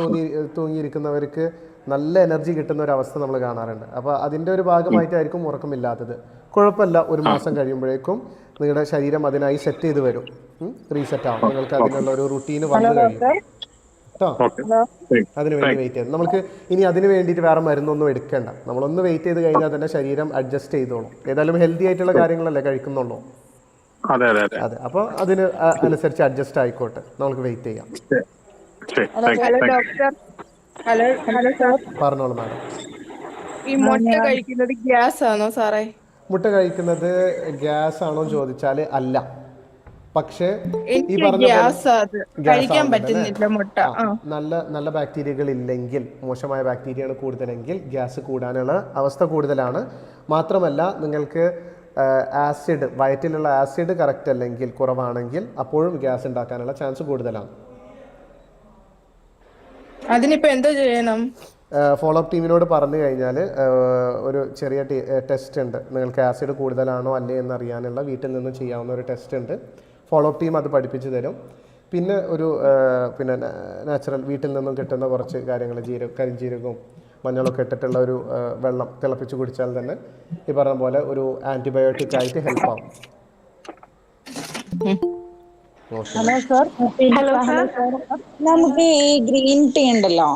തൂങ്ങിയിരിക്കുന്നവർക്ക് നല്ല എനർജി കിട്ടുന്ന ഒരു അവസ്ഥ നമ്മൾ കാണാറുണ്ട്. അപ്പോൾ അതിൻ്റെ ഒരു ഭാഗമായിട്ടായിരിക്കും ഉറക്കമില്ലാത്തത്. കുഴപ്പമില്ല, 1 മാസം കഴിയുമ്പോഴേക്കും നിങ്ങളുടെ ശരീരം അതിനായി സെറ്റ് ചെയ്ത് വരും, റീസെറ്റ് ആവും. നിങ്ങൾക്ക് അതിനുള്ള ഒരു റുട്ടീന് വന്നു കഴിയും കേട്ടോ. അതിന് വേണ്ടി വെയിറ്റ് ചെയ്ത് നമുക്ക് ഇനി അതിന് വേണ്ടിയിട്ട് വേറെ മരുന്നൊന്നും എടുക്കേണ്ട. നമ്മളൊന്ന് വെയിറ്റ് ചെയ്ത് കഴിഞ്ഞാൽ തന്നെ ശരീരം അഡ്ജസ്റ്റ് ചെയ്തോളും. ഏതായാലും ഹെൽത്തി ആയിട്ടുള്ള കാര്യങ്ങളല്ലേ കഴിക്കുന്നുള്ളൂ. അതെ, അപ്പോൾ അതിന് അനുസരിച്ച് അഡ്ജസ്റ്റ് ആയിക്കോട്ടെ, നമുക്ക് വെയിറ്റ് ചെയ്യാം. ഹലോ സാർ, പറഞ്ഞോളൂ മാഡം. ഈ മുട്ട കഴിക്കുന്നത് ഗ്യാസ് ആണോ സാറേ? മുട്ട കഴിക്കുന്നത് ഗ്യാസ് ആണോ ചോദിച്ചാൽ അല്ല. പക്ഷേ ഈ പറഞ്ഞ കഴിക്കാൻ പറ്റുന്നില്ല മുട്ട. നല്ല ബാക്ടീരിയകൾ ഇല്ലെങ്കിൽ, മോശമായ ബാക്ടീരിയയാണ് കൂടുതലെങ്കിൽ ഗ്യാസ് കൂടാനുള്ള അവസ്ഥ കൂടുതലാണ്. മാത്രമല്ല നിങ്ങൾക്ക് ആസിഡ്, വയറ്റിലുള്ള ആസിഡ് കറക്റ്റ് അല്ലെങ്കിൽ കുറവാണെങ്കിൽ അപ്പോഴും ഗ്യാസ് ഉണ്ടാക്കാനുള്ള ചാൻസ് കൂടുതലാണ്. അതിനിപ്പോ എന്തോ ചെയ്യണം? ഫോളോ അപ്പ് ടീമിനോട് പറഞ്ഞു കഴിഞ്ഞാൽ ഒരു ചെറിയ ടെസ്റ്റ് ഉണ്ട്. നിങ്ങൾക്ക് ആസിഡ് കൂടുതലാണോ അല്ലേ എന്നറിയാനുള്ള വീട്ടിൽ നിന്നും ചെയ്യാവുന്ന ഒരു ടെസ്റ്റ് ഉണ്ട്. ഫോളോ അപ്പ് ടീം അത് പഠിപ്പിച്ചു തരും. പിന്നെ പിന്നെ നാച്ചുറൽ വീട്ടിൽ നിന്നും കിട്ടുന്ന കുറച്ച് കാര്യങ്ങൾ, കരിഞ്ജീരകവും മഞ്ഞളൊക്കെ ഇട്ടിട്ടുള്ള ഒരു വെള്ളം തിളപ്പിച്ച് കുടിച്ചാൽ തന്നെ ഈ പറഞ്ഞ പോലെ ഒരു ആൻറ്റിബയോട്ടിക് ആയിട്ട് ഹെൽപ്പ് ആവും. ഹലോ സാർ, നമുക്ക് ഈ ഗ്രീൻ ടീ ഉണ്ടല്ലോ,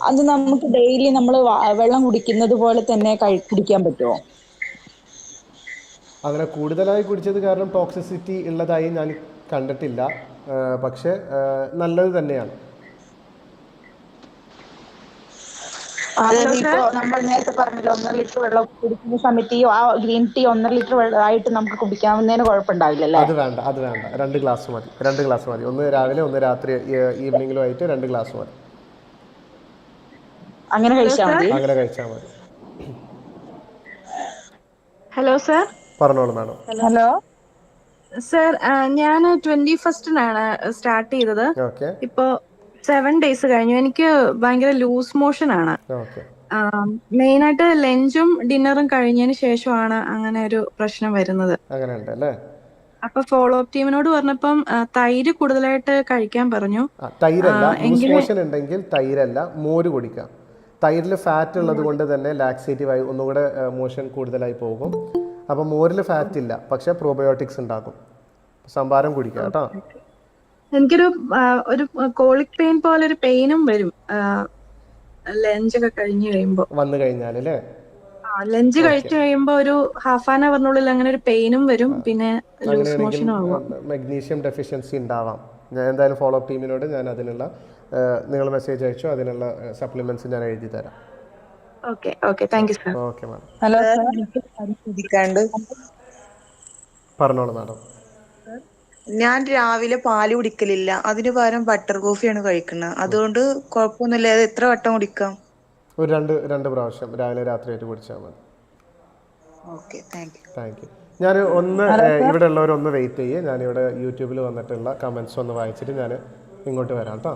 അത് നമുക്ക് ഡെയിലി നമ്മൾ വെള്ളം കുടിക്കുന്നത് പോലെ തന്നെ കുടിക്കാൻ പറ്റുമോ? അങ്ങനെ കൂടുതലായി കുടിച്ചത് കാരണം ടോക്സിസിറ്റി ഉള്ളതായി ഞാൻ കണ്ടിട്ടില്ല. പക്ഷെ നല്ലത് തന്നെയാണ്. നമ്മൾ നേരത്തെ പറഞ്ഞല്ലോ 1.5 ലിറ്റർ വെള്ളം കുടിക്കുന്ന സമയത്ത് ഈ ഗ്രീൻ ടീ 1.5 ലിറ്റർ വെള്ളമായിട്ട് നമുക്ക് കുടിക്കാവുന്നതിന് കുഴപ്പമുണ്ടാവില്ലല്ലേ? അത് വേണ്ട 2 ഗ്ലാസ് മതി. ഒന്ന് രാവിലെ ഒന്ന് രാത്രി ഈവനിങ്ങിലും ആയിട്ട് 2 ഗ്ലാസ് മതി. അങ്ങനെ കഴിച്ചാൽ മതി. Hello sir. പറഞ്ഞോളൂ മാഡം. ഹലോ സാർ, ഞാൻ 21-നാണ് സ്റ്റാർട്ട് ചെയ്തത്. ഇപ്പോ 7 ഡേയ്സ് കഴിഞ്ഞു. എനിക്ക് ഭയങ്കര ലൂസ് മോഷൻ ആണ്. മെയിൻ ആയിട്ട് ലഞ്ചും ഡിന്നറും കഴിഞ്ഞതിന് ശേഷമാണ് അങ്ങനെ ഒരു പ്രശ്നം വരുന്നത്. അപ്പൊ ഫോളോ അപ്പ് ടീമിനോട് പറഞ്ഞപ്പം തൈര് കൂടുതലായിട്ട് കഴിക്കാൻ പറഞ്ഞു. തൈരല്ല, ലൂസ് മോഷൻ ഉണ്ടെങ്കിൽ തൈരല്ല, മോര് കുടിക്കാം. തൈരിൽ ഫാറ്റ് ഉള്ളത് കൊണ്ട് തന്നെ ലാക്സേറ്റീവായി ഒന്നുകൂടെ മോഷൻ കൂടുതലായി പോകും. അപ്പം മോരിൽ ഫാറ്റ് ഇല്ല, പക്ഷെ പ്രോബയോട്ടിക്സ് ഉണ്ടാകും. സംഭാരം കുടിക്കാം കേട്ടോ. എനിക്കൊരു കോളിക് പെയിൻ പോലെ ഒരു പെയിനും വരും ലഞ്ചൊക്കെ കഴിഞ്ഞു കഴിയുമ്പോ. വന്നു കഴിഞ്ഞാലല്ലേ? ലഞ്ച് കഴിച്ചു കഴിയുമ്പോ ഒരു ½ അവറിനുള്ളിൽ അങ്ങനെ ഒരു പെയിനും വരും. പിന്നെ ലൂസ് മോഷനും ആവും. മഗ്നീഷ്യം ഡെഫിഷ്യൻസി ഉണ്ടാവാം. ഞാൻ എന്തായാലും ഫോളോ അപ്പ് ടീമിനോട് ഞാൻ അതിനുള്ള നിങ്ങൾ മെസ്സേജ് അയച്ചു, അതിനുള്ള സപ്ലിമെന്റ്സ് ഞാൻ എഴുതി തരാം. Okay thank you sir. Okay madam. Hello പറഞ്ഞോളൂ മാഡം. ഞാൻ രാവിലെ പാല് കുടിക്കലില്ല, അതിന് പകരം ബട്ടർ കോഫിയാണ് കഴിക്കുന്നത്. അതുകൊണ്ട് കുഴപ്പമൊന്നുമില്ല. അത് എത്ര വട്ടം കുടിക്കാം? ഒരു രണ്ട് പ്രാവശ്യം രാവിലെ രാത്രിയായിട്ട് കുടിച്ചാൽ മതി. Thank you. ഞാൻ ഇവിടെ ഉള്ളവരൊന്ന് വെയിറ്റ് ചെയ്യേ. ഞാനിവിടെ യൂട്യൂബിൽ വന്നിട്ടുള്ള കമൻസ് ഒന്ന് വായിച്ചിട്ട് ഞാൻ ഇങ്ങോട്ട് വരാം കേട്ടോ.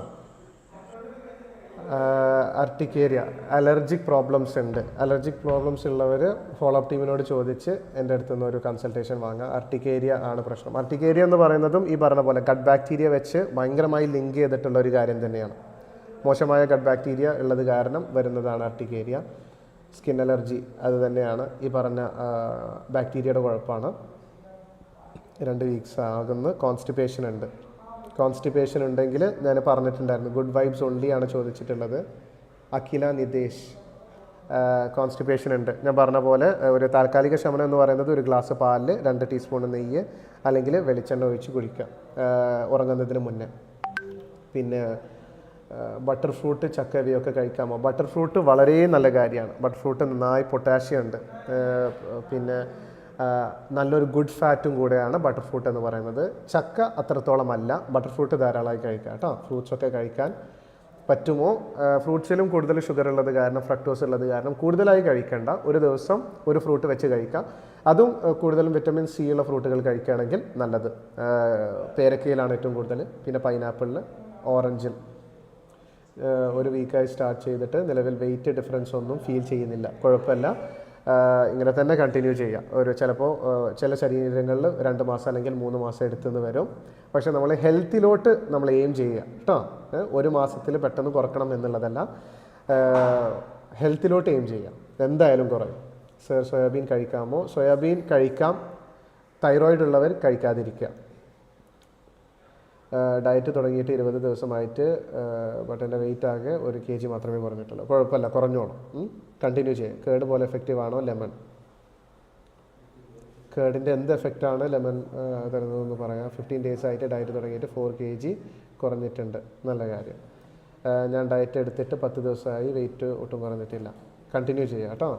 അർട്ടിക്കേരിയ അലർജിക് പ്രോബ്ലംസ് ഉണ്ട്. അലർജിക് പ്രോബ്ലംസ് ഉള്ളവർ ഫോളോ അപ്പ് ടീമിനോട് ചോദിച്ച് എൻ്റെ അടുത്ത് നിന്ന് ഒരു കൺസൾട്ടേഷൻ വാങ്ങുക. അർട്ടിക്കേരിയ ആണ് പ്രശ്നം. അർട്ടിക്കേരിയ എന്ന് പറയുന്നതും ഈ പറഞ്ഞ പോലെ ഗട്ട് ബാക്ടീരിയ വെച്ച് ഭയങ്കരമായി ലിങ്ക് ചെയ്തിട്ടുള്ള ഒരു കാര്യം തന്നെയാണ്. മോശമായ ഗട്ട് ബാക്ടീരിയ ഉള്ളത് കാരണം വരുന്നതാണ് അർട്ടിക്കേരിയ. സ്കിൻ അലർജി അത് തന്നെയാണ്. ഈ പറഞ്ഞ ബാക്ടീരിയയുടെ കുഴപ്പമാണ്. 2 വീക്സ് ആകുന്നു. കോൺസ്റ്റിപ്പേഷൻ ഉണ്ടെങ്കിൽ ഞാൻ പറഞ്ഞിട്ടുണ്ടായിരുന്നു. ഗുഡ് വൈബ്സ് ഓൺലി ആണ് ചോദിച്ചിട്ടുള്ളത്. അഖില നിതേഷ്. കോൺസ്റ്റിപ്പേഷൻ ഉണ്ട്. ഞാൻ പറഞ്ഞ പോലെ ഒരു താൽക്കാലിക ശമനം എന്ന് പറയുന്നത് 1 ഗ്ലാസ് പാലിൽ 2 ടീസ്പൂൺ നെയ്യ് അല്ലെങ്കിൽ വെളിച്ചെണ്ണ ഒഴിച്ച് കുടിക്കുക ഉറങ്ങുന്നതിന് മുന്നേ. പിന്നെ ബട്ടർ ഫ്രൂട്ട്, ചക്ക ഇവയൊക്കെ കഴിക്കാമോ? ബട്ടർ ഫ്രൂട്ട് വളരെ നല്ല കാര്യമാണ്. ബട്ടർ ഫ്രൂട്ട് നന്നായി പൊട്ടാഷ്യം ഉണ്ട്, പിന്നെ നല്ലൊരു ഗുഡ് ഫാറ്റും കൂടെയാണ് ബട്ടർ ഫ്രൂട്ട് എന്ന് പറയുന്നത്. ചക്ക അത്രത്തോളം അല്ല. ബട്ടർ ഫ്രൂട്ട് ധാരാളമായി കഴിക്കാം കേട്ടോ. ഫ്രൂട്ട്സൊക്കെ കഴിക്കാൻ പറ്റുമോ? ഫ്രൂട്ട്സിലും കൂടുതൽ ഷുഗർ ഉള്ളത് കാരണം, ഫ്രക്ടോസ് ഉള്ളത് കാരണം കൂടുതലായി കഴിക്കേണ്ട. ഒരു ദിവസം ഒരു ഫ്രൂട്ട് വെച്ച് കഴിക്കാം. അതും കൂടുതലും വിറ്റമിൻ സി ഉള്ള ഫ്രൂട്ടുകൾ കഴിക്കുകയാണെങ്കിൽ നല്ലത്. പേരക്കയിലാണ് ഏറ്റവും കൂടുതൽ, പിന്നെ പൈനാപ്പിളിൽ, ഓറഞ്ചിൽ. ഒരു വീക്കായി സ്റ്റാർട്ട് ചെയ്തിട്ട് നിലവിൽ വെയിറ്റ് ഡിഫറൻസ് ഒന്നും ഫീൽ ചെയ്യുന്നില്ല, കുഴപ്പമില്ല. ഇങ്ങനെ തന്നെ കണ്ടിന്യൂ ചെയ്യാം. ചിലപ്പോൾ ചില ശരീരങ്ങളിൽ 2 മാസം അല്ലെങ്കിൽ 3 മാസം എടുത്തുനിന്ന് വരും. പക്ഷേ നമ്മൾ ഹെൽത്തിലോട്ട് നമ്മൾ എയിം ചെയ്യുക കേട്ടോ. 1 മാസത്തിൽ പെട്ടെന്ന് കുറക്കണം എന്നുള്ളതല്ല, ഹെൽത്തിലോട്ട് എയിം ചെയ്യാം, എന്തായാലും കുറയും. സർ, സോയാബീൻ കഴിക്കാമോ? സോയാബീൻ കഴിക്കാം. തൈറോയിഡ് ഉള്ളവർ കഴിക്കാതിരിക്കുക. ഡയറ്റ് തുടങ്ങിയിട്ട് 20 ദിവസമായിട്ട് ബട്ട് എൻ്റെ വെയിറ്റ് ആകെ 1 kg മാത്രമേ കുറഞ്ഞിട്ടുള്ളൂ. കുഴപ്പമില്ല, കുറഞ്ഞോളൂ, കണ്ടിന്യൂ ചെയ്യാം. കേട് പോലെ എഫക്റ്റീവ് ആണോ ലെമൺ? കേടിൻ്റെ എന്ത് എഫക്റ്റാണ് ലെമൺ തരുന്നതെന്ന് പറയാം. 15 days ആയിട്ട് ഡയറ്റ് തുടങ്ങിയിട്ട് 4 kg കുറഞ്ഞിട്ടുണ്ട്, നല്ല കാര്യം. ഞാൻ ഡയറ്റ് എടുത്തിട്ട് 10 ദിവസമായി, വെയിറ്റ് ഒട്ടും കുറഞ്ഞിട്ടില്ല. കണ്ടിന്യൂ ചെയ്യുക കേട്ടോ.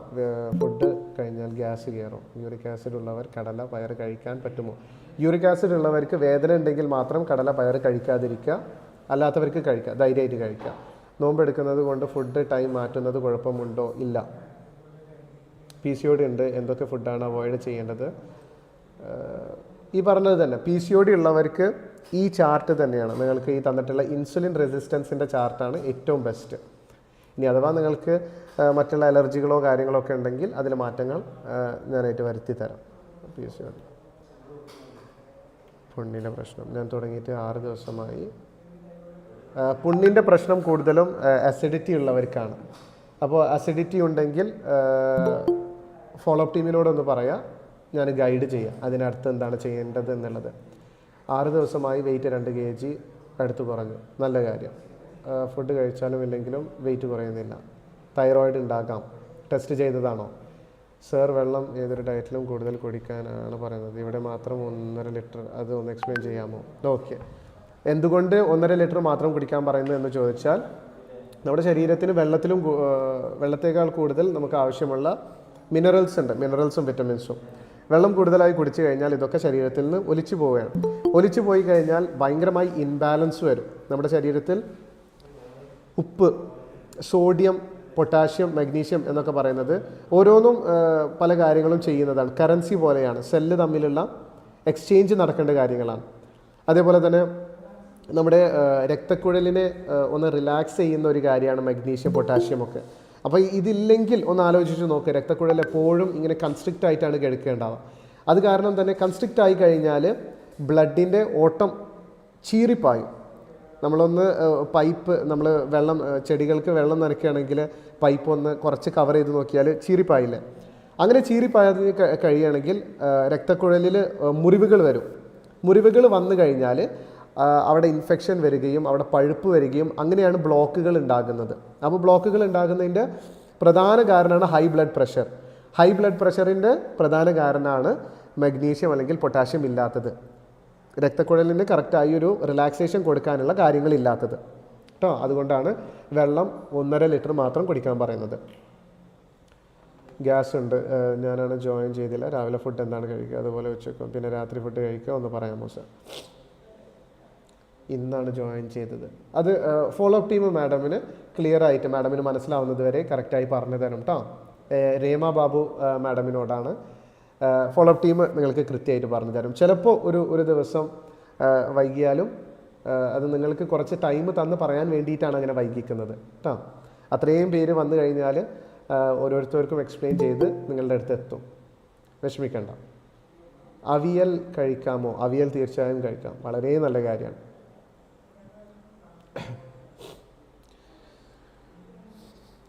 ഫുഡ് കഴിഞ്ഞാൽ ഗ്യാസ് കയറും. യൂറിക് ആസിഡ് ഉള്ളവർ കടല, പയർ കഴിക്കാൻ പറ്റുമോ? യൂറിക് ആസിഡ് ഉള്ളവർക്ക് വേദന ഉണ്ടെങ്കിൽ മാത്രം കടല, പയർ കഴിക്കാതിരിക്കുക, അല്ലാത്തവർക്ക് കഴിക്കുക, ധൈര്യമായിട്ട് കഴിക്കുക. നോമ്പെടുക്കുന്നത് കൊണ്ട് ഫുഡ് ടൈം മാറ്റുന്നത് കുഴപ്പമുണ്ടോ? ഇല്ല. PCOD ഉണ്ട്, എന്തൊക്കെ ഫുഡാണ് അവോയ്ഡ് ചെയ്യേണ്ടത്? ഈ പറഞ്ഞത് തന്നെ, PCOD ഉള്ളവർക്ക് ഈ ചാർട്ട് തന്നെയാണ്, നിങ്ങൾക്ക് ഈ തന്നിട്ടുള്ള ഇൻസുലിൻ റെസിസ്റ്റൻസിൻ്റെ ചാർട്ടാണ് ഏറ്റവും ബെസ്റ്റ്. ഇനി അഥവാ നിങ്ങൾക്ക് മറ്റുള്ള അലർജികളോ കാര്യങ്ങളോ ഒക്കെ ഉണ്ടെങ്കിൽ അതിൽ മാറ്റങ്ങൾ ഞാനായിട്ട് വരുത്തി തരാം. PCOD പുണ്ണിൻ്റെ പ്രശ്നം ഞാൻ തുടങ്ങിയിട്ട് 6 ദിവസമായി. പുണ്ണിൻ്റെ പ്രശ്നം കൂടുതലും അസിഡിറ്റി ഉള്ളവർക്കാണ്. അപ്പോൾ അസിഡിറ്റി ഉണ്ടെങ്കിൽ ഫോളോ അപ്പ് ടീമിനോടൊന്ന് പറയാം, ഞാൻ ഗൈഡ് ചെയ്യാം അതിനടുത്ത് എന്താണ് ചെയ്യേണ്ടത് എന്നുള്ളത്. 6 ദിവസമായി വെയിറ്റ് 2 kg അടുത്ത് കുറഞ്ഞു, നല്ല കാര്യം. ഫുഡ് കഴിച്ചാലും ഇല്ലെങ്കിലും വെയിറ്റ് കുറയുന്നില്ല. തൈറോയിഡ് ഉണ്ടാകാം, ടെസ്റ്റ് ചെയ്തതാണോ? സർ, വെള്ളം ഏതൊരു ഡയറ്റിലും കൂടുതൽ കുടിക്കാനാണ് പറയുന്നത്, ഇവിടെ മാത്രം 1.5 ലിറ്റർ, അത് ഒന്ന് എക്സ്പ്ലെയിൻ ചെയ്യാമോ? ഓക്കെ. എന്തുകൊണ്ട് 1.5 ലിറ്റർ മാത്രം കുടിക്കാൻ പറയുന്നത് എന്ന് ചോദിച്ചാൽ, നമ്മുടെ ശരീരത്തിന് വെള്ളത്തേക്കാൾ കൂടുതൽ നമുക്ക് ആവശ്യമുള്ള മിനറൽസ് ഉണ്ട്, മിനറൽസും വിറ്റമിൻസും. വെള്ളം കൂടുതലായി കുടിച്ചു കഴിഞ്ഞാൽ ഇതൊക്കെ ശരീരത്തിൽ നിന്ന് ഒലിച്ചു പോവുകയാണ്. ഒലിച്ചു പോയി കഴിഞ്ഞാൽ ഭയങ്കരമായി ഇൻബാലൻസ് വരും. നമ്മുടെ ശരീരത്തിൽ ഉപ്പ്, സോഡിയം, പൊട്ടാഷ്യം, മഗ്നീഷ്യം എന്നൊക്കെ പറയുന്നത് ഓരോന്നും പല കാര്യങ്ങളും ചെയ്യുന്നതാണ്. കറൻസി പോലെയാണ്, സെല്ല് തമ്മിലുള്ള എക്സ്ചേഞ്ച് നടക്കേണ്ട കാര്യങ്ങളാണ്. അതേപോലെ തന്നെ നമ്മുടെ രക്തക്കുഴലിനെ ഒന്ന് റിലാക്സ് ചെയ്യുന്ന ഒരു കാര്യമാണ് മഗ്നീഷ്യം, പൊട്ടാഷ്യം ഒക്കെ. അപ്പോൾ ഇതില്ലെങ്കിൽ ഒന്ന് ആലോചിച്ച് നോക്കുക, രക്തക്കുഴൽ എപ്പോഴും ഇങ്ങനെ കൺസ്ട്രിക്റ്റ് ആയിട്ടാണ് കിടക്കേണ്ടാവുക. അത് കാരണം തന്നെ കൺസ്ട്രിക്റ്റ് ആയി കഴിഞ്ഞാൽ ബ്ലഡിൻ്റെ ഓട്ടം ചീറിപ്പായും. നമ്മളൊന്ന് പൈപ്പ്, നമ്മൾ വെള്ളം, ചെടികൾക്ക് വെള്ളം നനയ്ക്കുകയാണെങ്കിൽ പൈപ്പ് ഒന്ന് കുറച്ച് കവർ ചെയ്ത് നോക്കിയാൽ ചീറിപ്പായില്ലേ? അങ്ങനെ ചീറിപ്പായത് കഴിയുകയാണെങ്കിൽ രക്തക്കുഴലിൽ മുറിവുകൾ വരും. മുറിവുകൾ വന്നു കഴിഞ്ഞാൽ അവിടെ ഇൻഫെക്ഷൻ വരികയും അവിടെ പഴുപ്പ് വരികയും അങ്ങനെയാണ് ബ്ലോക്കുകൾ ഉണ്ടാകുന്നത്. അപ്പോൾ ബ്ലോക്കുകൾ ഉണ്ടാകുന്നതിൻ്റെ പ്രധാന കാരണമാണ് high blood pressure. High blood പ്രഷറിൻ്റെ പ്രധാന കാരണമാണ് മഗ്നീഷ്യം അല്ലെങ്കിൽ പൊട്ടാഷ്യം ഇല്ലാത്തത്, രക്തക്കുഴലിന് കറക്റ്റായി ഒരു റിലാക്സേഷൻ കൊടുക്കാനുള്ള കാര്യങ്ങളില്ലാത്തത് കേട്ടോ. അതുകൊണ്ടാണ് വെള്ളം 1.5 ലിറ്റർ മാത്രം കുടിക്കാൻ പറയുന്നത്. ഗ്യാസ് ഉണ്ട്, ഞാനാണ് ജോയിൻ ചെയ്തില്ല. രാവിലെ ഫുഡ് എന്താണ് കഴിക്കുക, അതുപോലെ ഉച്ചയ്ക്കും പിന്നെ രാത്രി ഫുഡ് കഴിക്കുക, ഒന്ന് പറയാമോ സർ? ഇന്നാണ് ജോയിൻ ചെയ്തത്. അത് ഫോളോ അപ്പ് ടീം മാഡമിന് ക്ലിയർ ആയിട്ട്, മാഡമിന് മനസ്സിലാവുന്നത് വരെ കറക്റ്റായി പറഞ്ഞു തരും കേട്ടോ. രേമ ബാബു മാഡമിനോടാണ്. ഫോളോ അപ്പ് ടീം നിങ്ങൾക്ക് കൃത്യമായിട്ട് പറഞ്ഞു തരും. ചിലപ്പോൾ ഒരു ദിവസം വൈകിയാലും അത് നിങ്ങൾക്ക് കുറച്ച് ടൈം തന്ന് പറയാൻ വേണ്ടിയിട്ടാണ് അങ്ങനെ വൈകിക്കുന്നത് കേട്ടോ. അത്രയും പേര് വന്നു കഴിഞ്ഞാൽ ഓരോരുത്തർക്കും എക്സ്പ്ലെയിൻ ചെയ്ത് നിങ്ങളുടെ അടുത്ത് എത്തും, വിഷമിക്കണ്ട. അവിയൽ കഴിക്കാമോ? അവിയൽ തീർച്ചയായും കഴിക്കാം, വളരെ നല്ല കാര്യമാണ്.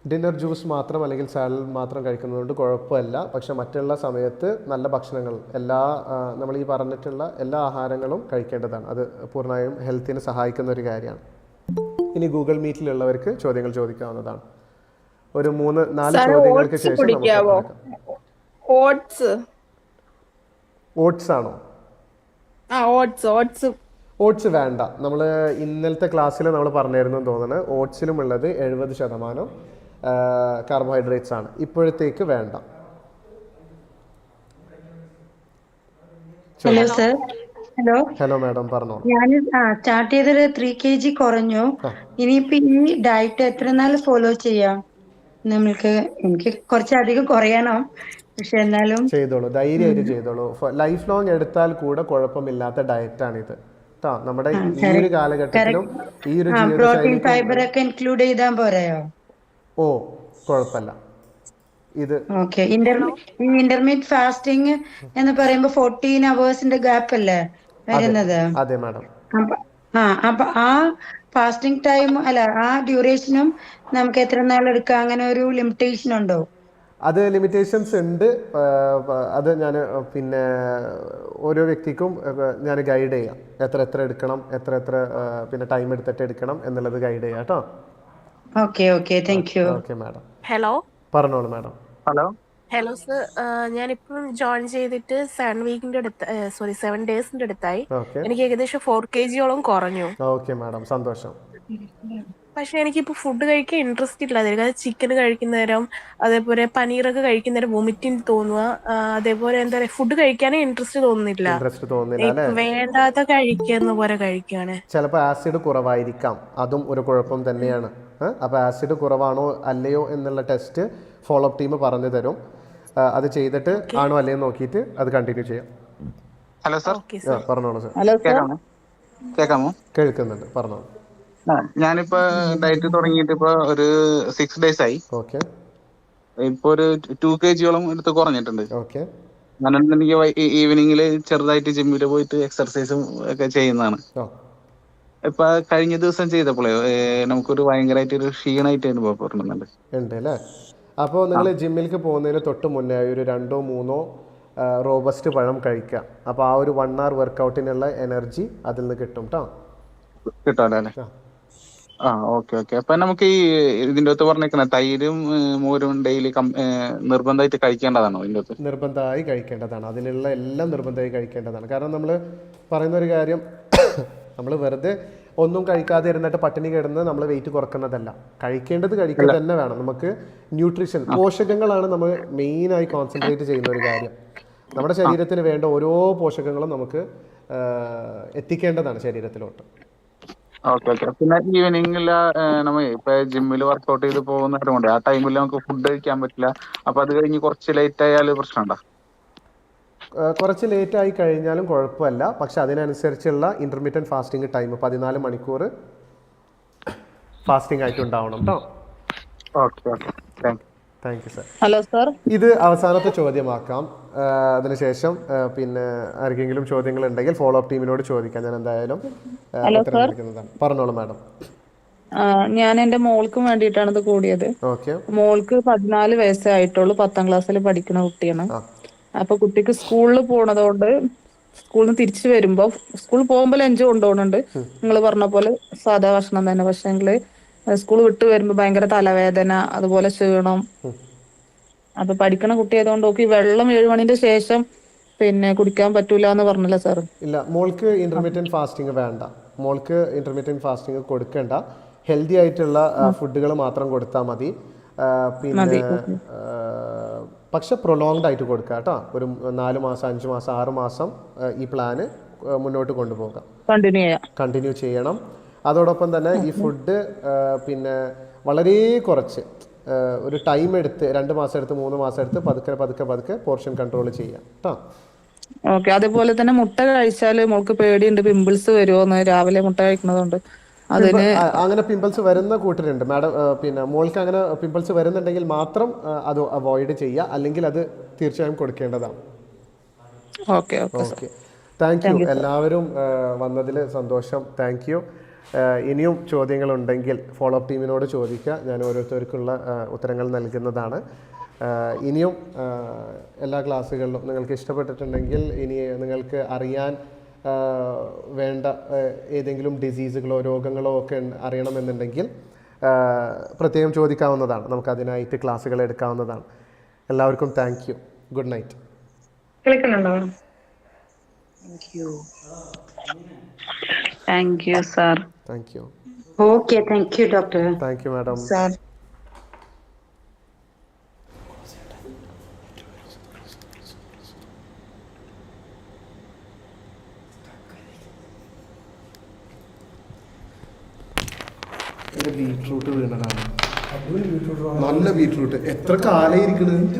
ഡിന്നർ ജ്യൂസ് മാത്രം അല്ലെങ്കിൽ സാലഡ് മാത്രം കഴിക്കുന്നതുകൊണ്ട് കുഴപ്പമില്ല. പക്ഷെ മറ്റുള്ള സമയത്ത് നല്ല ഭക്ഷണങ്ങൾ, നമ്മൾ ഈ പറഞ്ഞിട്ടുള്ള എല്ലാ ആഹാരങ്ങളും കഴിക്കേണ്ടതാണ്. അത് പൂർണ്ണമായും ഹെൽത്തിന് സഹായിക്കുന്ന ഒരു കാര്യമാണ്. ഇനി ഗൂഗിൾ മീറ്റിലുള്ളവർക്ക് ചോദ്യങ്ങൾ ചോദിക്കാവുന്നതാണ്. ഒരു 3-4 ചോദ്യങ്ങൾക്ക് ശേഷം ഓട്സ് ആണോ? ഓട്സ് ഓട്സ് വേണ്ട. നമ്മൾ ഇന്നലത്തെ ക്ലാസ്സിൽ നമ്മൾ പറഞ്ഞിരുന്നു തോന്നുന്നത് ഓട്സിലും ഉള്ളത് 70% കാർബോഹൈഡ്രേറ്റ്സ് ആണ്. ഇപ്പോഴത്തേക്ക് വേണ്ട. Hello sir. ഹലോ മാഡം, പറഞ്ഞോളൂ. ഞാൻ സ്റ്റാർട്ട് ചെയ്തൊരു 3 kg കുറഞ്ഞു. ഇനിയിപ്പോ ഈ ഡയറ്റ് എത്ര നാൾ ഫോളോ ചെയ്യാം നമ്മൾക്ക്? എനിക്ക് കുറച്ചധികം കുറയണം, പക്ഷെ എന്നാലും ചെയ്തോളൂ, ധൈര്യമായിട്ട് ചെയ്തോളൂ. ലൈഫ് ലോങ് എടുത്താൽ കൂടെ കുഴപ്പമില്ലാത്ത ഡയറ്റാണിത് കേട്ടോ. നമ്മുടെ ഈ ഒരു കാലഘട്ടത്തിലും ഈ ഒരു പ്രോട്ടീൻ ഫൈബർ ഒക്കെ ഇൻക്ലൂഡ് ചെയ്താൽ പോരെയോ? ഓ, കുഴപ്പമില്ല. ഇത് ഓക്കെ. ഇന്റർമീഡിയറ്റ് ഫാസ്റ്റിംഗ് എന്ന് പറയുമ്പോ 14 hours ഗ്യാപ്പ് അല്ലേ വരുന്നത്? അതെ മാഡം. അപ്പൊ ആ ഫാസ്റ്റിംഗ് ടൈം അല്ല, ആ ഡ്യൂറേഷനും നമുക്ക് എത്ര നാൾ എടുക്കാം, അങ്ങനെ ഒരു ലിമിറ്റേഷൻ ഉണ്ടോ? അത് ലിമിറ്റേഷൻസ് ഉണ്ട്. അത് ഞാൻ പിന്നെ ഓരോ വ്യക്തിക്കും ഞാൻ ഗൈഡ് ചെയ്യാം. എത്ര എടുക്കണം, എത്ര പിന്നെ ടൈം എടുത്തിട്ട് എടുക്കണം എന്നുള്ളത് ഗൈഡ് ചെയ്യാം കേട്ടോ. Okay thank you. Okay madam. Hello, പറഞ്ഞോളൂ മാഡം. Hello sir. ഞാനിപ്പം ജോയിൻ ചെയ്തിട്ട് 7 ഡേയ്സിന്റെ അടുത്തായി. എനിക്ക് ഏകദേശം 4 kg കുറഞ്ഞു. ഓക്കെ മാഡം, സന്തോഷം. പക്ഷെ എനിക്കിപ്പോ ഫുഡ് കഴിക്കാൻ ഇൻട്രസ്റ്റ് ഇല്ലാതെ, ചിക്കൻ കഴിക്കുന്നേരം അതേപോലെ പനീറൊക്കെ കഴിക്കുന്നേരം വൊമിറ്റിംഗ് തോന്നുക, അതേപോലെ എന്താ പറയാ, ഫുഡ് കഴിക്കാനേ ഇൻട്രസ്റ്റ് തോന്നുന്നില്ല. വേണ്ടാത്ത കഴിക്കുന്ന പോലെ കഴിക്കാണ്. ചിലപ്പോൾ ആസിഡ് കുറവായിരിക്കാം, അതും ഒരു കുഴപ്പം തന്നെയാണ്. അപ്പോൾ ആസിഡ് കുറവാണോ അല്ലയോ എന്നുള്ള ടെസ്റ്റ് ഫോളോ അപ്പ് ടീം പറഞ്ഞു തരും. അത് ചെയ്തിട്ട് ആണോ അല്ലയോ നോക്കിയിട്ട് അത് കണ്ടിന്യൂ ചെയ്യാം. Hello sir. പറഞ്ഞോളൂ സർ. കേൾക്കാമോ? കേൾക്കുന്നുണ്ട്, പറഞ്ഞോളൂ. ഞാനിപ്പോ ഡയറ്റ് തുടങ്ങിയിട്ട് ഇപ്പൊ ഒരു 6 days ആയി. ഓക്കെ. ഇപ്പൊ ഒരു 2 kg എടുത്ത് കുറഞ്ഞിട്ടുണ്ട്. ഓക്കെ. എനിക്ക് ഈവനിങ്ങിൽ ചെറുതായിട്ട് ജിമ്മിൽ പോയിട്ട് എക്സർസൈസും ഒക്കെ ചെയ്യുന്നതാണ്. ഇപ്പൊ കഴിഞ്ഞ ദിവസം ചെയ്തപ്പോഴേ നമുക്കൊരു ഭയങ്കരമായിട്ട് ഒരു ക്ഷീണമായിട്ട് അനുഭവപ്പെടുന്നുണ്ട്. ഉണ്ട് അല്ലേ? അപ്പോൾ നിങ്ങൾ ജിമ്മിലേക്ക് പോകുന്നതിന് തൊട്ട് മുന്നേ ഒരു 2-3 റോബസ്റ്റ് പഴം കഴിക്കുക. അപ്പോൾ ആ ഒരു 1 hour വർക്കൗട്ടിനുള്ള എനർജി അതിൽ നിന്ന് കിട്ടും കേട്ടോ. കിട്ടാല്ലേ? ഓക്കെ. അപ്പൊ നമുക്ക് ഈ ഇതിന്റെ അകത്ത് പറഞ്ഞേക്കുന്ന തൈരും മോരും ഡെയിലി നിർബന്ധമായിട്ട് കഴിക്കേണ്ടതാണോ? ഇതിന്റെ അകത്ത് നിർബന്ധമായി കഴിക്കേണ്ടതാണ്. അതിലുള്ള എല്ലാം നിർബന്ധമായി കഴിക്കേണ്ടതാണ്. കാരണം നമ്മൾ പറയുന്ന ഒരു കാര്യം, നമ്മൾ വെറുതെ ഒന്നും കഴിക്കാതെ ഇരുന്നിട്ട് പട്ടിണി കിടന്ന് നമ്മൾ വെയിറ്റ് കുറക്കുന്നതല്ല. കഴിക്കേണ്ടത് കഴിക്കുക തന്നെ വേണം. നമുക്ക് ന്യൂട്രീഷൻ, പോഷകങ്ങളാണ് നമ്മൾ മെയിനായി കോൺസെൻട്രേറ്റ് ചെയ്യുന്ന ഒരു കാര്യം. നമ്മുടെ ശരീരത്തിന് വേണ്ട ഓരോ പോഷകങ്ങളും നമുക്ക് എത്തിക്കേണ്ടതാണ് ശരീരത്തിലോട്ട്. ഓക്കെ. പിന്നെ ഈവനിങ്ങിൽ നമ്മൾ ഇപ്പൊ ജിമ്മിൽ വർക്കൗട്ട് ചെയ്ത് പോകുന്നവരുണ്ട്, ആ ടൈമിൽ നമുക്ക് ഫുഡ് കഴിക്കാൻ പറ്റില്ല. അപ്പൊ അത് കഴിഞ്ഞ് കുറച്ച് ലേറ്റ് ആയാൽ പ്രശ്നമുണ്ടോ? കുറച്ച് ലേറ്റ് ആയി കഴിഞ്ഞാലും കുഴപ്പമില്ല. പക്ഷെ അതിനനുസരിച്ചുള്ള ഇന്റർമീഡിയറ്റ് ഫാസ്റ്റിംഗ് ടൈം 14 മണിക്കൂർ ഫാസ്റ്റിംഗ് ആയിട്ട് ഉണ്ടാവണം കേട്ടോ. Thank you sir. Hello sir. ഇത് അവസാനത്തെ ചോദ്യമാക്കാം. അതിനുശേഷം പിന്നെ ആർക്കെങ്കിലും ചോദ്യങ്ങൾ ഉണ്ടെങ്കിൽ ഫോളോ അപ്പ് ടീമിനോട് ചോദിക്കാം. ഞാൻ എന്തായാലും പറഞ്ഞോളൂ മാഡം. ഞാൻ എന്റെ മോൾക്കും വേണ്ടിയിട്ടാണ് ഇത് കൂടിയത്. മോൾക്ക് 14 വയസ്സേ ആയിട്ടുള്ളൂ, 10ാം ക്ലാസ്സിൽ പഠിക്കുന്ന കുട്ടിയാണ്. അപ്പൊ കുട്ടിക്ക് സ്കൂളിൽ പോണതുകൊണ്ട് സ്കൂളിൽ നിന്ന് തിരിച്ചു വരുമ്പോ, സ്കൂളിൽ പോകുമ്പോൾ ലഞ്ച് കൊണ്ടുപോകുന്നുണ്ട്, നിങ്ങൾ പറഞ്ഞ പോലെ സാധാ ഭക്ഷണം തന്നെ. പക്ഷെങ്കില് സ്കൂൾ വിട്ട് വരുമ്പോ ഭയങ്കര തലവേദന, അതുപോലെ ക്ഷീണം. അപ്പൊ പഠിക്കണ കുട്ടി ആയതുകൊണ്ട് നോക്കി വെള്ളം 7 മണിന്റെ ശേഷം പിന്നെ കുടിക്കാൻ പറ്റൂല എന്ന് പറഞ്ഞില്ല സാർ? ഇല്ല, മോൾക്ക് ഇന്റർമീഡിയറ്റ് ഫാസ്റ്റിംഗ് വേണ്ട. മോൾക്ക് ഇന്റർമീഡിയറ്റ് ഫാസ്റ്റിംഗ് കൊടുക്കേണ്ട. ഹെൽത്തി ആയിട്ടുള്ള ഫുഡുകൾ മാത്രം കൊടുത്താൽ മതി. പിന്നെ പക്ഷെ പ്രൊലോങ്ഡ് ആയിട്ട് കൊടുക്കുക കേട്ടോ. ഒരു 4 മാസം, 5 മാസം, 6 മാസം ഈ പ്ലാന് മുന്നോട്ട് കൊണ്ടുപോകാം, കണ്ടിന്യൂ ചെയ്യണം. അതോടൊപ്പം തന്നെ ഈ ഫുഡ് പിന്നെ വളരെ കുറച്ച് ഒരു ടൈം എടുത്ത് 2 മാസം എടുത്ത് 3 മാസം എടുത്ത് പതുക്കെ പോർഷൻ കൺട്രോൾ ചെയ്യാം കേട്ടോ. ഓക്കെ. അതേപോലെ തന്നെ മുട്ട കഴിച്ചാൽ മോൾക്ക് പേടിയുണ്ട്, പിമ്പിൾസ് വരുമോന്ന്, രാവിലെ മുട്ട കഴിക്കുന്നതുകൊണ്ട്. അങ്ങനെ പിമ്പിൾസ് വരുന്ന കൂട്ടരുണ്ട് മാഡം. പിന്നെ മോൾക്ക് അങ്ങനെ പിമ്പിൾസ് വരുന്നുണ്ടെങ്കിൽ മാത്രം അത് അവോയ്ഡ് ചെയ്യുക, അല്ലെങ്കിൽ അത് തീർച്ചയായും കൊടുക്കേണ്ടതാണ്. ഓക്കെ. Thank U. എല്ലാവരും വന്നതിൽ സന്തോഷം. Thank you. ഇനിയും ചോദ്യങ്ങളുണ്ടെങ്കിൽ ഫോളോ അപ്പ് ടീമിനോട് ചോദിക്കുക. ഞാൻ ഓരോരുത്തർക്കുള്ള ഉത്തരങ്ങൾ നൽകുന്നതാണ്. ഇനിയും എല്ലാ ക്ലാസ്സുകളിലും നിങ്ങൾക്ക് ഇഷ്ടപ്പെട്ടിട്ടുണ്ടെങ്കിൽ, ഇനി നിങ്ങൾക്ക് അറിയാൻ വേണ്ട ഏതെങ്കിലും ഡിസീസുകളോ രോഗങ്ങളോ ഒക്കെ അറിയണമെന്നുണ്ടെങ്കിൽ പ്രത്യേകം ചോദിക്കാവുന്നതാണ്. നമുക്കതിനായിട്ട് ക്ലാസ്സുകൾ എടുക്കാവുന്നതാണ്. എല്ലാവർക്കും താങ്ക് യു. Good night. കേൾക്കുന്നുണ്ടോ? Thank you. Thank you sir. Thank you. Okay, thank you doctor. Thank you madam. Sir beetroot വീണതാണ്. നല്ല ബീട്രൂട്ട് എത്ര കാലം ഇരിക്കണത്.